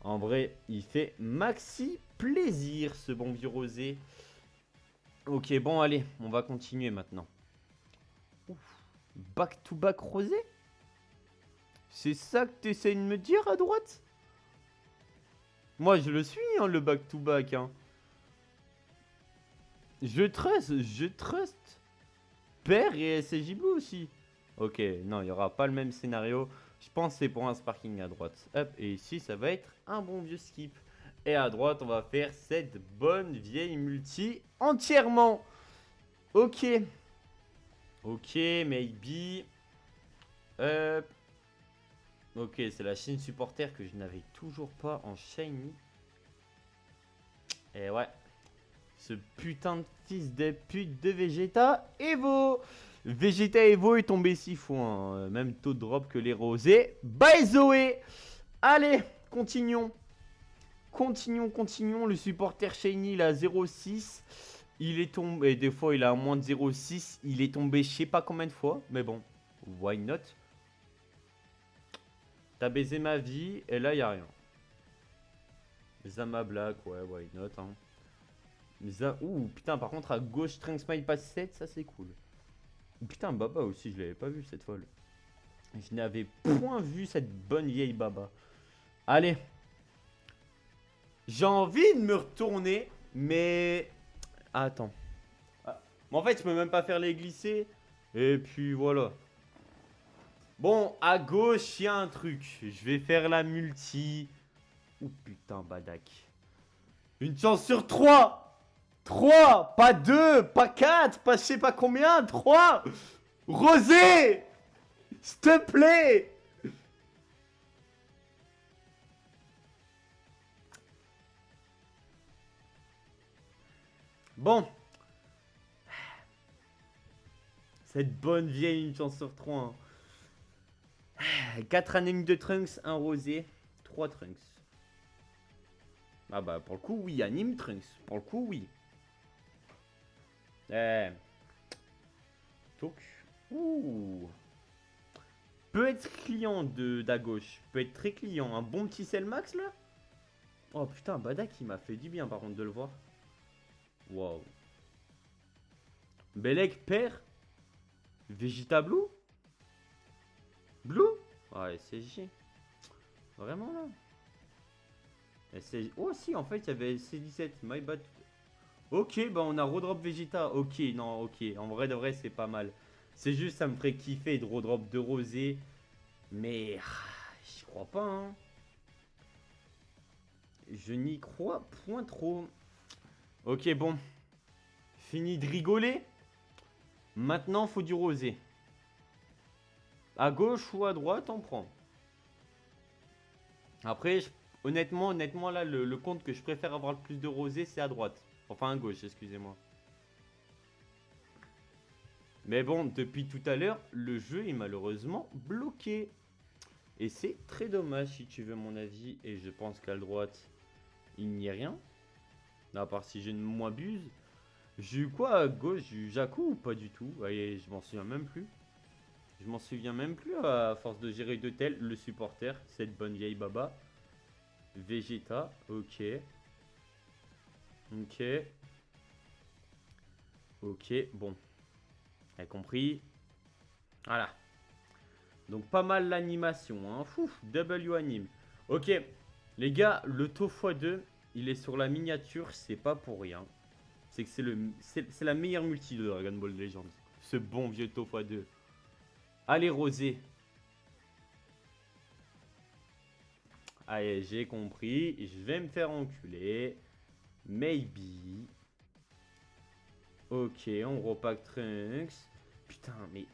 En vrai, il fait maxi plaisir, ce bon vieux Rosé. Ok, bon, allez, on va continuer maintenant. Ouf. Back to back Rosé? C'est ça que t'essayes de me dire à droite? Moi je le suis hein, le back to back hein. Je trust. Père et SJ Blue aussi. Ok, non, il n'y aura pas le même scénario. Je pense que c'est pour un sparking à droite. Hop, et ici ça va être un bon vieux skip. Et à droite on va faire cette bonne vieille multi entièrement. Ok. Ok, maybe. Hop. Ok, c'est la chaîne supporter que je n'avais toujours pas en shiny. Et ouais. Ce putain de fils de pute de Vegeta Evo. Vegeta Evo est tombé 6 fois. Hein. Même taux de drop que les rosés. Bye Zoé. Allez, continuons. Continuons. Le supporter shiny, il a 0,6. Il est tombé... Et des fois, il a moins de 0,6. Il est tombé je sais pas combien de fois. Mais bon, why not? T'as baisé ma vie. Et là, il a rien. Zama Black, ouais, why not, hein. Ouh, putain, par contre, à gauche, Trunks Smile passe 7, ça c'est cool. Putain, Baba aussi, je l'avais pas vu cette folle. Je n'avais point vu cette bonne vieille Baba. Allez. J'ai envie de me retourner, mais... Attends. Ah. Mais en fait, je peux même pas faire les glisser. Et puis voilà. Bon, à gauche, il y a un truc. Je vais faire la multi. Ouh, putain, Badak. Une chance sur 3. 3, pas 2, pas 4, pas je sais pas combien, 3. Rosé, s'il te plaît. Bon. Cette bonne vieille une chance sur 3. Hein. 4 anneaux de Trunks, 1 Rosé, 3 Trunks. Ah bah pour le coup oui, anime Trunks. Pour le coup oui. Toc. Ouh. Peut être client d'à gauche. Peut être très client. Un bon petit sel max là. Oh putain, Badak il m'a fait du bien par contre de le voir. Waouh. Belek perd. Vegeta Blue? Blue? Ah, SSJ. Vraiment là? Oh si, en fait, il y avait C17. My bad. Ok, bah on a redrop Vegeta. Ok, non, ok. En vrai de vrai, c'est pas mal. C'est juste, ça me ferait kiffer de redrop de Rosé. Mais j'y crois pas, hein. Je n'y crois point trop. Ok, bon. Fini de rigoler. Maintenant, faut du Rosé. À gauche ou à droite, on prend. Après, honnêtement, là, le compte que je préfère avoir le plus de Rosé, c'est à droite. Enfin, à gauche, excusez-moi. Mais bon, depuis tout à l'heure, le jeu est malheureusement bloqué. Et c'est très dommage si tu veux mon avis. Et je pense qu'à droite, il n'y a rien. À part si je ne m'abuse. J'ai eu quoi à gauche? J'ai eu Jakku ou pas du tout? Et je m'en souviens même plus. Je m'en souviens même plus à force de gérer de tel. Le supporter, cette bonne vieille baba. Vegeta, ok. Ok. Ok, bon. T'as compris? Voilà. Donc pas mal l'animation, hein. Fou, W anime. Ok, les gars, le taux x2, il est sur la miniature, c'est pas pour rien. C'est que c'est la meilleure multi de Dragon Ball Legends. Ce bon vieux taux x2. Allez, Rosé. Allez, j'ai compris. Je vais me faire enculer. Maybe. Ok, on repack Trunks. Putain, mais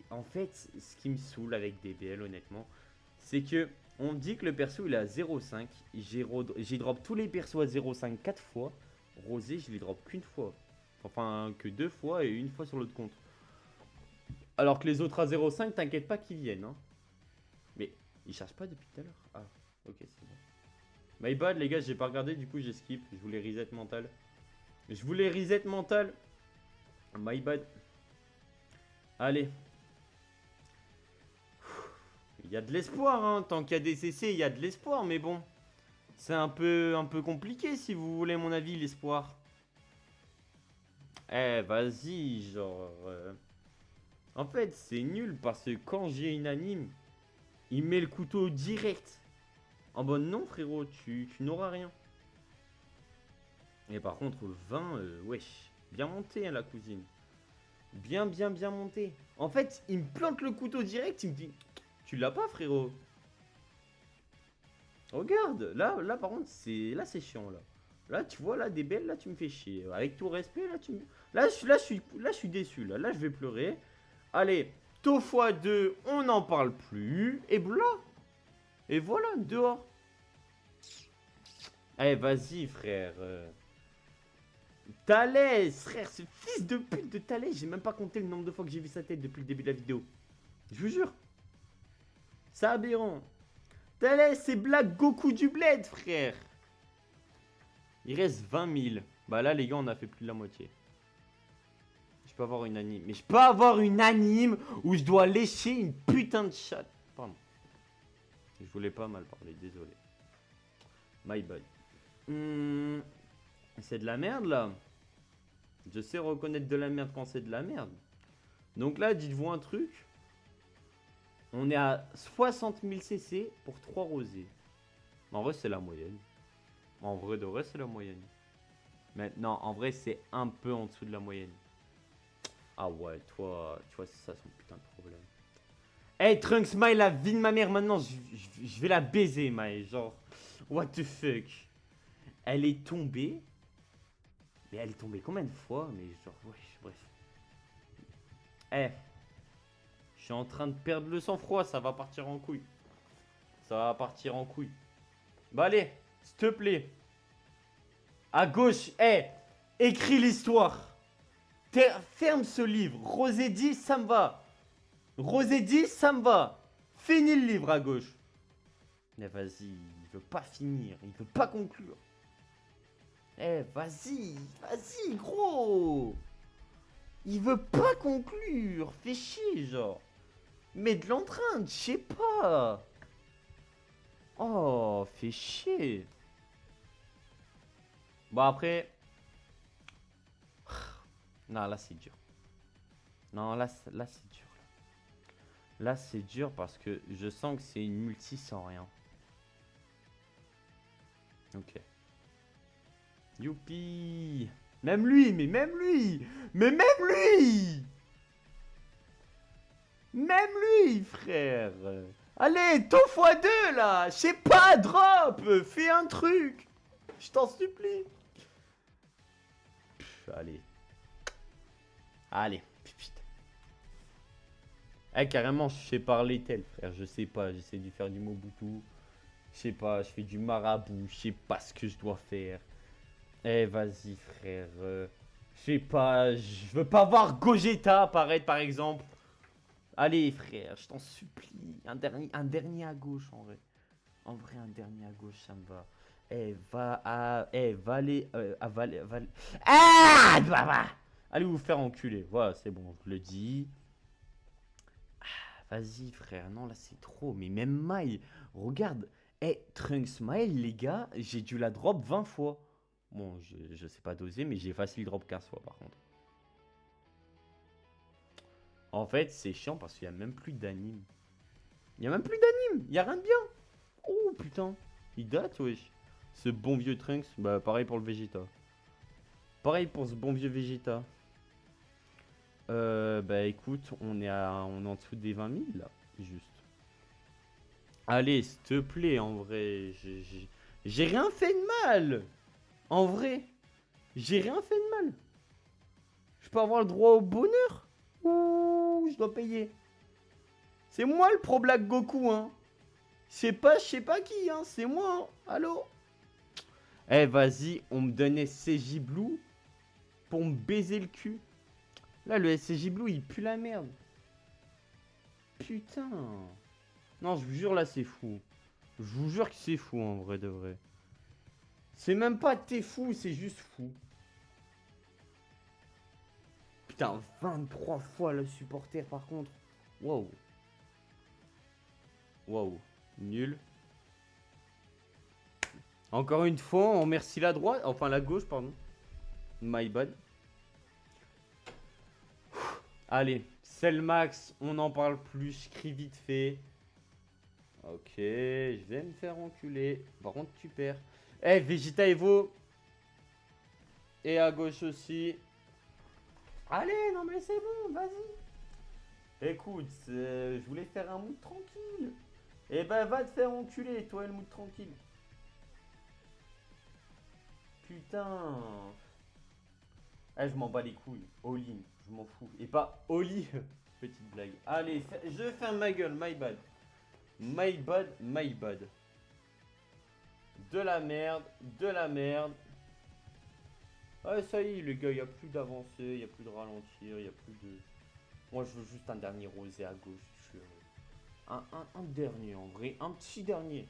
en fait, ce qui me saoule avec DBL, honnêtement, c'est que on dit que le perso il est à 0,5. J'ai drop tous les persos à 0,5 4 fois. Rosé, je l'ai drop qu'une fois. Enfin, que 2 fois et une fois sur l'autre compte. Alors que les autres à 0,5, t'inquiète pas qu'ils viennent. Hein. Mais ils cherchent pas depuis tout à l'heure. Ah, ok, c'est bon. My bad, les gars, j'ai pas regardé, du coup j'ai skip. Je voulais reset mental. Je voulais reset mental. My bad. Allez. Il y a de l'espoir, hein. Tant qu'il y a des CC, il y a de l'espoir, mais bon. C'est un peu compliqué, si vous voulez mon avis, l'espoir. Eh, vas-y, genre... En fait, c'est nul, parce que quand j'ai une anime, il met le couteau direct. En bonne non, frérot, tu n'auras rien. Et par contre, 20, wesh. Bien monté, hein, la cousine. Bien monté. En fait, il me plante le couteau direct, il me dit... Tu l'as pas, frérot. Regarde, là par contre, c'est chiant, là. Là, tu vois, là, des belles, là, tu me fais chier. Avec tout respect, là, tu me... Là, je suis déçu, là. Là, je vais pleurer. Allez, taux x2, on n'en parle plus. Et voilà. Et voilà, dehors. Allez, vas-y, frère. Thalès, frère, ce fils de pute de Thalès. J'ai même pas compté le nombre de fois que j'ai vu sa tête depuis le début de la vidéo. Je vous jure. C'est aberrant. Thalès, c'est Black Goku du bled, frère. Il reste 20 000. Bah là, les gars, on a fait plus de la moitié. Je peux avoir une anime. Mais je peux avoir une anime où je dois lécher une putain de chatte. Pardon. Je voulais pas mal parler, désolé. My bad. C'est de la merde, là. Je sais reconnaître de la merde quand c'est de la merde. Donc là, dites-vous un truc. On est à 60 000 CC pour 3 rosés. En vrai, c'est la moyenne. En vrai de vrai, c'est la moyenne. Maintenant, en vrai, c'est un peu en dessous de la moyenne. Ah ouais, toi, tu vois, c'est ça son putain de problème. Hey, Trunks, Smile, la vie de ma mère, maintenant, je vais la baiser, Maë. Genre, what the fuck. Elle est tombée. Mais elle est tombée combien de fois? Mais genre, ouais, bref. Eh, je suis en train de perdre le sang-froid, ça va partir en couille. Ça va partir en couille. Bah allez, s'il te plaît. À gauche, écris l'histoire. Ferme ce livre. Rosé dit, ça me va. Rosé dit, ça me va. Finis le livre à gauche. Mais vas-y, il veut pas finir, il veut pas conclure. Vas-y, gros. Il veut pas conclure, fais chier, genre. Mets de l'entrain, je sais pas. Oh, fais chier. Bon, après... Non, là, c'est dur. Non, là c'est dur. Là, c'est dur parce que je sens que c'est une multi sans rien. Ok. Youpi! Même lui, mais même lui! Mais même lui! Même lui, frère! Allez, ton x2 là! Je sais pas, drop! Fais un truc! Je t'en supplie! Allez. Allez, putain. Eh, carrément, je sais parler tel, frère. Je sais pas, j'essaie de faire du Mobutu. Je sais pas, je fais du marabout. Je sais pas ce que je dois faire. Eh, vas-y, frère. Je sais pas, je veux pas voir Gogeta apparaître, par exemple. Allez, frère, je t'en supplie. Un dernier à gauche, en vrai. En vrai, un dernier à gauche, ça me va. Eh, va aller, Ah, bah. Allez vous faire enculer. Voilà, c'est bon, je le dis. Vas-y, frère. Non, là, c'est trop. Mais même Maille, regarde. Eh, Trunks Smile, les gars, j'ai dû la drop 20 fois. Bon, je sais pas doser, mais j'ai facile drop 15 fois, par contre. En fait, c'est chiant parce qu'il y a même plus d'anime. Il y a même plus d'anime. Il y a rien de bien. Oh, putain. Il date, wesh. Ce bon vieux Trunks. Bah, pareil pour le Vegeta. Pareil pour ce bon vieux Vegeta. Bah, écoute, on est en dessous des 20 000, là. Juste. Allez, s'il te plaît, en vrai. J'ai rien fait de mal. En vrai. J'ai rien fait de mal. Je peux avoir le droit au bonheur. Ouh, je dois payer. C'est moi le pro Black Goku, hein. C'est pas, je sais pas qui, hein. C'est moi, hein. Allô. Eh, vas-y, on me donnait CJ Blue pour me baiser le cul. Là, le SCJ Blue, il pue la merde. Putain. Non, je vous jure, là, c'est fou. Je vous jure que c'est fou, en vrai de vrai. C'est même pas t'es fou, c'est juste fou. Putain, 23 fois le supporter, par contre. Wow. Wow. Nul. Encore une fois, on remercie la droite. Enfin, la gauche, pardon. My bad. Allez, Max, on n'en parle plus. Je crie vite fait. Ok, je vais me faire enculer. Par contre, tu perds. Eh, Vegeta Evo. Et à gauche aussi. Allez, non mais c'est bon, vas-y. Écoute, je voulais faire un mood tranquille. Eh ben, va te faire enculer, toi, le mood tranquille. Putain. Eh, je m'en bats les couilles. All-in, je m'en fous. Et pas Oli. Petite blague. Allez, je ferme ma gueule, my bad. My bad, my bad. De la merde, de la merde. Ah, ça y est, les gars, il n'y a plus d'avancée, il n'y a plus de ralentir, il n'y a plus de... Moi, je veux juste un dernier rosé à gauche. Un dernier, en vrai. Un petit dernier.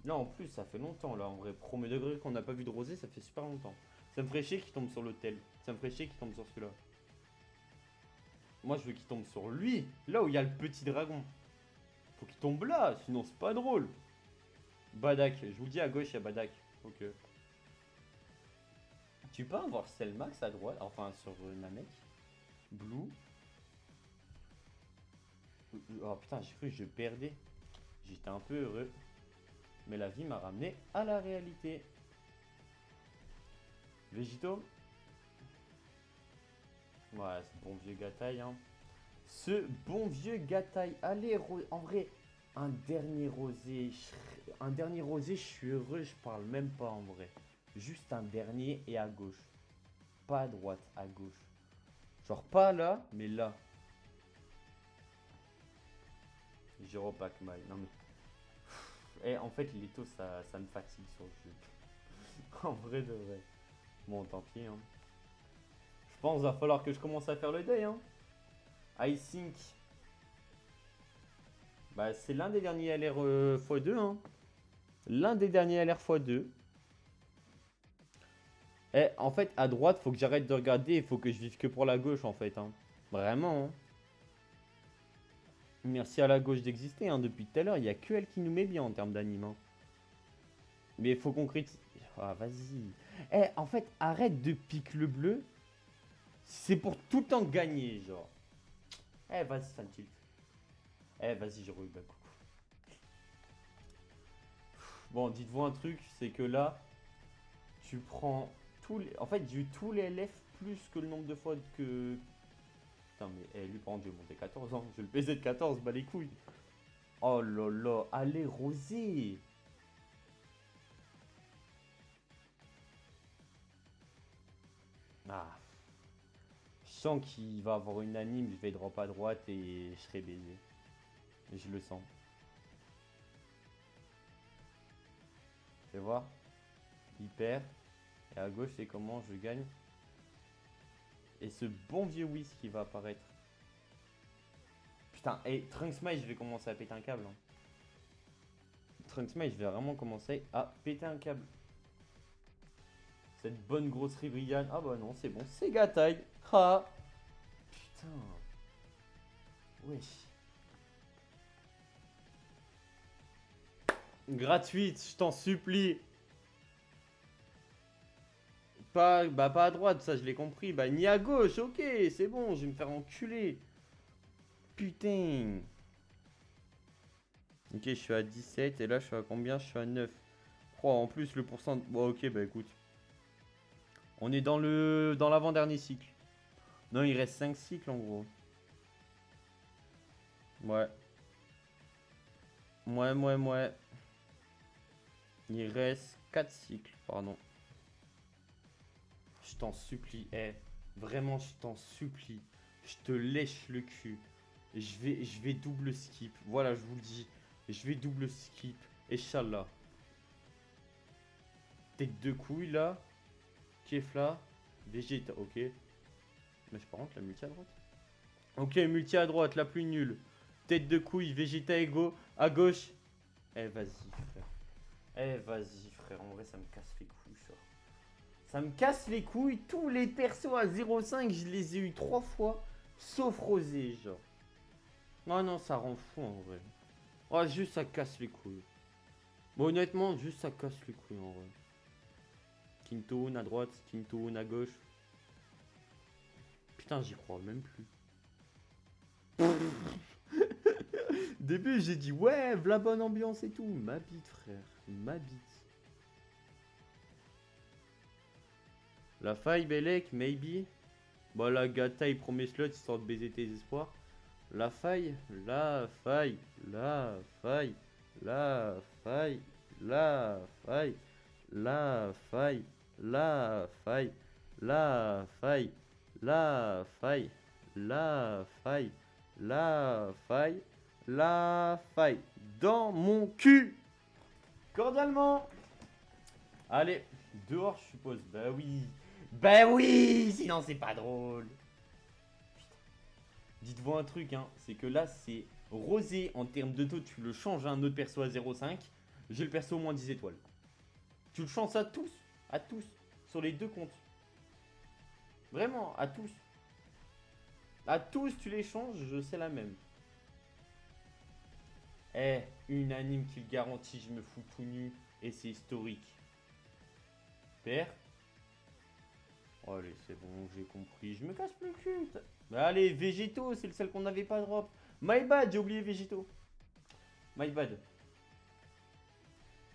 Là, en plus, ça fait longtemps, là, en vrai. Premier degré qu'on n'a pas vu de rosé, ça fait super longtemps. Ça me ferait chier qu'il tombe sur l'hôtel. Ça me ferait chier qu'il tombe sur celui-là. Moi, je veux qu'il tombe sur lui. Là où il y a le petit dragon. Faut qu'il tombe là, sinon c'est pas drôle. Badak. Je vous dis, à gauche, il y a Badak. Ok. Tu peux avoir Max à droite, enfin sur Namek. Blue. Oh putain, j'ai cru que je perdais. J'étais un peu heureux. Mais la vie m'a ramené à la réalité. Végito. Ouais, ce bon vieux Gataille, hein. Ce bon vieux Gataille. Allez, en vrai, un dernier rosé. Un dernier rosé, je suis heureux, je parle même pas en vrai. Juste un dernier et à gauche. Pas à droite, à gauche. Genre pas là, mais là. Giro Pac-Man. Non mais. Eh, en fait, Leto, ça me fatigue sur le jeu. En vrai de vrai. Bon, tant pis, hein. Je pense qu'il va falloir que je commence à faire le deuil, hein. I think. Bah, c'est l'un des derniers LR x2, hein. L'un des derniers LR x2. Eh, en fait, à droite, faut que j'arrête de regarder. Il faut que je vive que pour la gauche, en fait, hein. Vraiment, hein. Merci à la gauche d'exister, hein. Depuis tout à l'heure, il n'y a que elle qui nous met bien en termes d'anime, hein. Mais il faut concrétiser. Ah, vas-y. Eh, en fait, arrête de piquer le bleu. C'est pour tout le temps gagner, genre. Eh, vas-y, ça me tilt. Eh, vas-y, je roule d'un coup. Bon, dites-vous un truc, c'est que là, tu prends tous les... En fait, j'ai eu tous les LF plus que le nombre de fois que... Putain, mais lui, par contre, je vais monter 14 ans. Je vais le PZ de 14, bah les couilles. Oh là là, allez, Rosé. Ah. Je sens qu'il va avoir une anime, je vais drop à droite et je serai baisé. Je le sens. Fais voir. Il perd. Et à gauche, c'est comment je gagne. Et ce bon vieux Whis qui va apparaître. Putain, et Trunks Smile, je vais commencer à péter un câble. Hein. Trunks Smile, je vais vraiment commencer à péter un câble. Cette bonne grosse Ribrianne. Ah bah non, c'est bon, c'est Gataille. Ah. Putain. Wesh. Gratuite, je t'en supplie. Pas à droite, ça je l'ai compris. Bah ni à gauche, ok, c'est bon, je vais me faire enculer. Putain. Ok, je suis à 17 et là je suis à combien? Je suis à 9. Oh, en plus le pourcent... Bon, ok, bah écoute. On est dans l'avant-dernier cycle. Non, il reste 5 cycles en gros. Ouais. Ouais. Il reste 4 cycles, pardon. Je t'en supplie, vraiment je t'en supplie. Je te lèche le cul. Je vais double skip. Voilà, je vous le dis. Je vais double skip. Inch'Allah. Tête de couille là. Kefla. Vegeta, ok. Mais je par contre la multi à droite. Ok, multi à droite, la plus nulle. Tête de couille, Vegeta Ego. À gauche. Vas-y frère. Vas-y frère. En vrai ça me casse les couilles ça. Ça me casse les couilles. Tous les persos à 0,5, je les ai eu 3 fois. Sauf Rosé, genre. Oh non, ça rend fou en vrai. Oh, juste ça casse les couilles. Bon, honnêtement, juste ça casse les couilles en vrai. Quintoon à droite, Quintoon à gauche. Putain, j'y crois même plus. Début, j'ai dit ouais, la bonne ambiance et tout. Ma bite, frère. Ma bite. La faille, Belek, maybe. Bon, la gata, il promet slot histoire de baiser tes espoirs. La faille, la faille, la faille, la faille, la faille, la faille, la faille, la faille, la faille, la faille, la faille, la faille. Dans mon cul. Cordialement. Allez, dehors, je suppose. Bah oui. Bah oui, sinon c'est pas drôle. Dites-vous un truc, hein, c'est que là, c'est Rosé en termes de taux, tu le changes à un autre perso à 0,5. J'ai le perso au moins 10 étoiles. Tu le changes à tous, sur les deux comptes. Vraiment, à tous. À tous, tu les changes, je sais la même. Une anime qui le garantit, je me fous tout nu, et c'est historique. Père. Oh, allez, c'est bon, j'ai compris, je me casse plus le cul. Bah allez, Végéto, c'est le seul qu'on n'avait pas drop. My bad, j'ai oublié Végéto. My bad.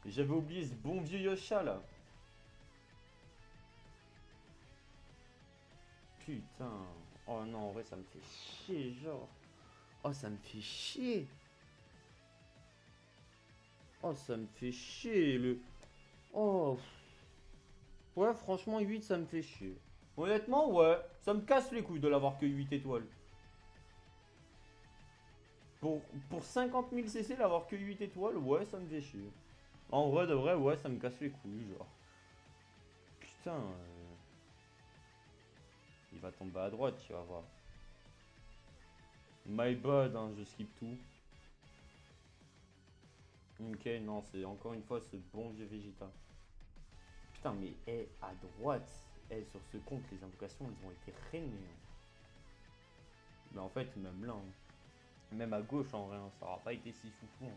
J'avais oublié ce bon vieux Yosha là. Putain. Oh non, en vrai, ça me fait chier, genre. Oh, ça me fait chier. Oh, ça me fait chier. Oh. Ouais, franchement, 8, ça me fait chier. Honnêtement, ouais. Ça me casse les couilles de l'avoir que 8 étoiles. Pour 50 000 CC, l'avoir que 8 étoiles, ouais, ça me fait chier. En vrai, de vrai, ouais, ça me casse les couilles, genre. Putain. Il va tomber à droite, tu vas voir. My bad, hein, je skip tout. Ok, non, c'est encore une fois ce bon vieux Vegeta. Putain, mais à droite, sur ce compte, les invocations, elles ont été renées. Hein. Mais en fait, même là, hein. Même à gauche, en vrai, hein, ça aura pas été si foufou. Hein.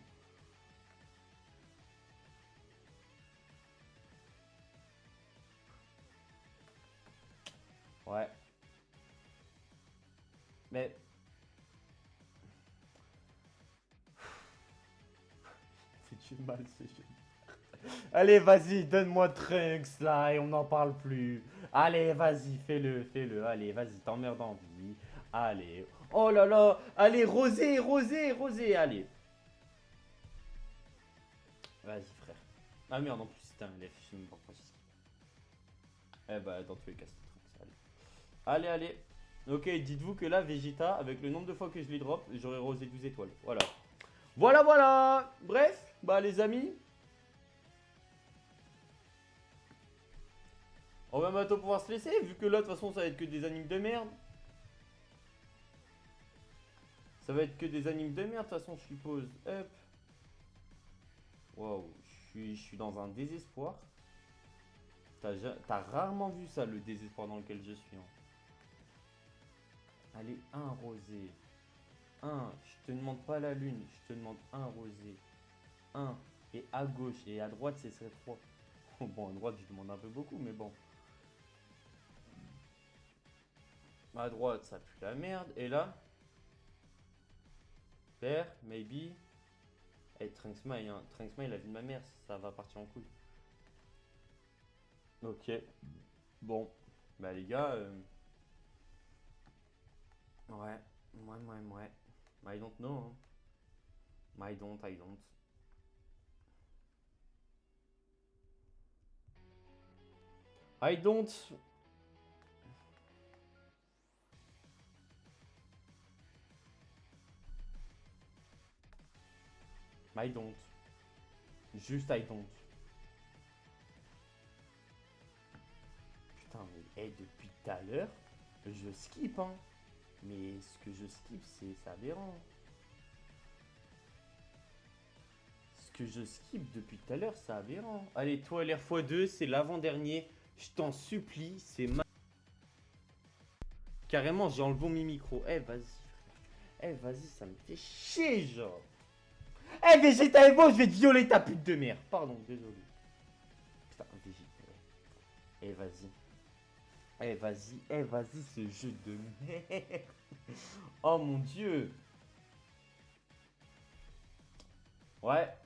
Ouais. Mais... C'est du mal ce jeu. Allez, vas-y, donne-moi Trunks là et on n'en parle plus. Allez, vas-y, fais-le. Allez, vas-y, t'emmerdes en vie. Allez. Oh là là. Allez, Rosé. Allez. Vas-y, frère. Ah merde, en plus, c'était un LF. Je sais même pas pourquoi c'est ça. Eh bah, dans tous les cas, c'était Trunks. Allez. Ok, dites-vous que là, Vegeta, avec le nombre de fois que je l'ai drop, j'aurais rosé 12 étoiles. Voilà. Bref, bah les amis, on va bientôt pouvoir se laisser, vu que là, de toute façon, ça va être que des animes de merde. De toute façon, je suppose. Hop. Waouh, je suis dans un désespoir. T'as rarement vu ça, le désespoir dans lequel je suis. Hein. Allez, un rosé. Un, je te demande pas la lune, je te demande un rosé. Un, et à gauche, et à droite, ce serait 3. Bon, à droite, je demande un peu beaucoup, mais bon. À droite, ça pue la merde. Et là, père, maybe. Hey, Trunksmile, hein. Trunksmile, la vie de ma mère, ça va partir en couille. Ok. Bon. Bah, les gars. Ouais. I don't know. Hein. I don't. I don't. I don't. Juste I don't. Putain, mais hey, depuis tout à l'heure, je skip, hein. Mais ce que je skip, c'est aberrant. Ce que je skip depuis tout à l'heure, c'est aberrant. Allez, toi, l'air x2, c'est l'avant-dernier. Je t'en supplie, c'est ma... Carrément, j'ai enlevé mon micro. Eh, vas-y, frère. Eh, vas-y, ça me fait chier, genre. Eh, Vegeta et bon, je vais te violer ta pute de merde. Pardon, désolé. Putain, Vegeta. Eh, vas-y, ce jeu de merde. Oh, mon Dieu. Ouais.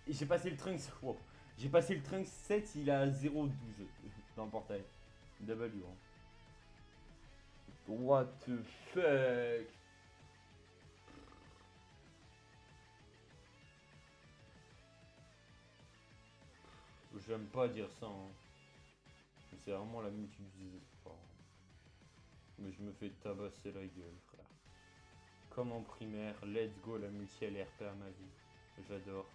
J'ai passé le Trunks. Wow. J'ai passé le Trunks 7, il a 0,12 dans le portail. W. Hein. What the fuck? J'aime pas dire ça. Hein. C'est vraiment la multitude du désespoir. Mais je me fais tabasser la gueule, frère. Comme en primaire, let's go la multi LRP à ma vie. J'adore.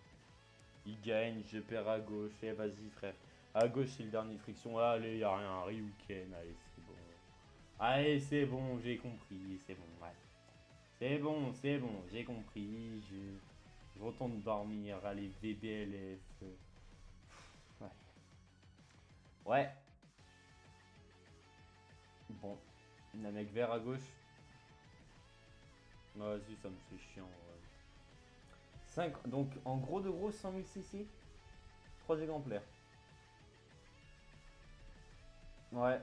Il gagne, je perds à gauche. Et vas-y, frère. À gauche, c'est le dernier friction. Allez, y'a rien. Ryuken. Allez, c'est bon. Allez, c'est bon, j'ai compris. C'est bon, ouais. C'est bon, j'ai compris. Je retourne dormir. Allez, VBLF. Ouais. Ouais. Bon. Un mec vert à gauche. Vas-y, ça me fait chiant. Ouais. 5, donc en gros de gros 100 000 cc. 3 exemplaires. Ouais.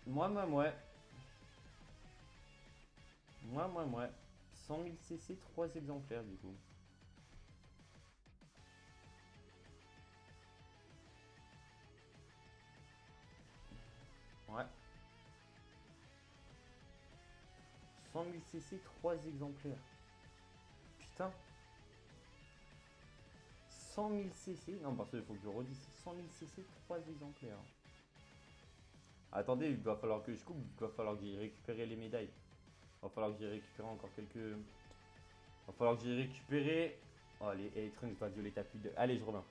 Ouais. 100 000 cc, 3 exemplaires du coup. Ouais. 100 000 cc, 3 exemplaires. Putain. 100 000 cc. Non, parce qu'il faut que je redise. 100 000 cc, 3 exemplaires. Attendez, il va falloir que je coupe. Il va falloir que j'aille récupérer les médailles. Il va falloir que j'aille récupérer encore quelques... Il va falloir que j'aille récupérer... Oh, les Trunks va violer ta pute de... Allez, je reviens.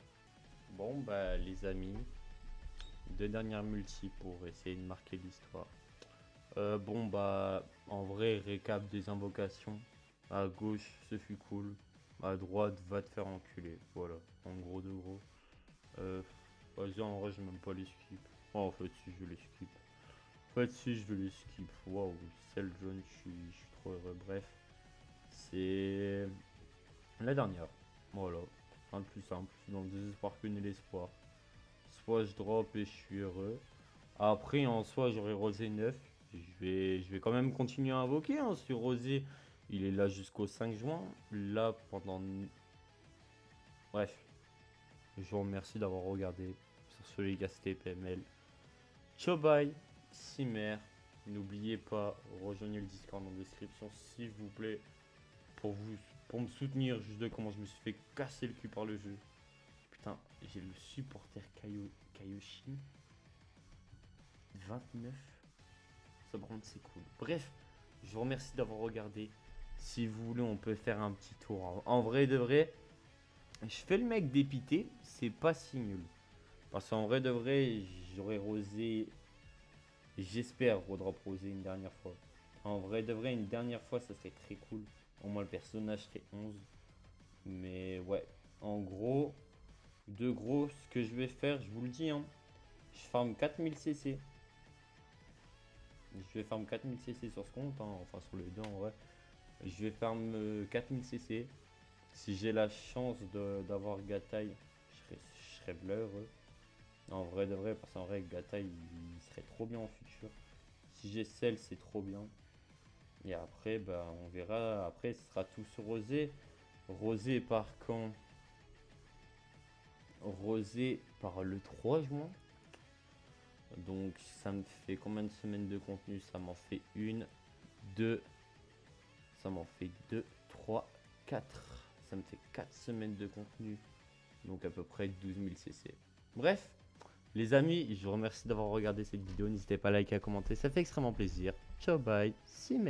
Bon, bah, les amis. 2 dernières multis pour essayer de marquer l'histoire. Bon, bah, en vrai, récap des invocations. À gauche, ce fut cool. À droite, va te faire enculer. Voilà, en gros de gros. Vas-y, en vrai, j'ai même pas les skip. Oh, en fait, si, je les skip. En fait, si, je vais les skip. Waouh, celle jaune, je suis trop heureux. Bref, c'est la dernière. Voilà, un de plus simple. Dans le désespoir que n'est l'espoir. Soit je drop et je suis heureux. Après, en soi, j'aurais rosé 9. je vais quand même continuer à invoquer hein, sur Rosé. Il est là jusqu'au 5 juin. Là, pendant... Bref, je vous remercie d'avoir regardé. Sur ce, les gars, c'était PML. Ciao, bye, Simer. N'oubliez pas, rejoignez le Discord en description, s'il vous plaît, pour me soutenir juste de comment je me suis fait casser le cul par le jeu. Putain, j'ai le supporter Kaioshin. 29. Ça par contre c'est cool. Bref, je vous remercie d'avoir regardé. Si vous voulez, on peut faire un petit tour. En vrai de vrai, je fais le mec dépité, c'est pas si nul. Parce qu'en vrai de vrai, j'aurais rosé. J'espère redrop rosé une dernière fois. En vrai de vrai, une dernière fois, ça serait très cool. Au moins, le personnage serait 11. Mais ouais, en gros, de gros, ce que je vais faire, je vous le dis, hein, je farm 4000 CC. Je vais farm 4000 CC sur ce compte, hein, enfin sur les deux en vrai. Je vais farm 4000 CC. Si j'ai la chance d'avoir Gatai, je serais heureux. En vrai de vrai, parce qu'en vrai, Gatai, il serait trop bien en futur. Si j'ai Cell, c'est trop bien. Et après, bah, on verra. Après, ce sera tout sur Rosé. Rosé par quand? Rosé par le 3 juin. Donc, ça me fait combien de semaines de contenu? Ça m'en fait une, deux. Ça m'en fait 2, 3, 4. Ça me fait 4 semaines de contenu. Donc, à peu près 12 000 CC. Bref. Les amis, je vous remercie d'avoir regardé cette vidéo. N'hésitez pas à liker, à commenter, ça fait extrêmement plaisir. Ciao, bye, see you.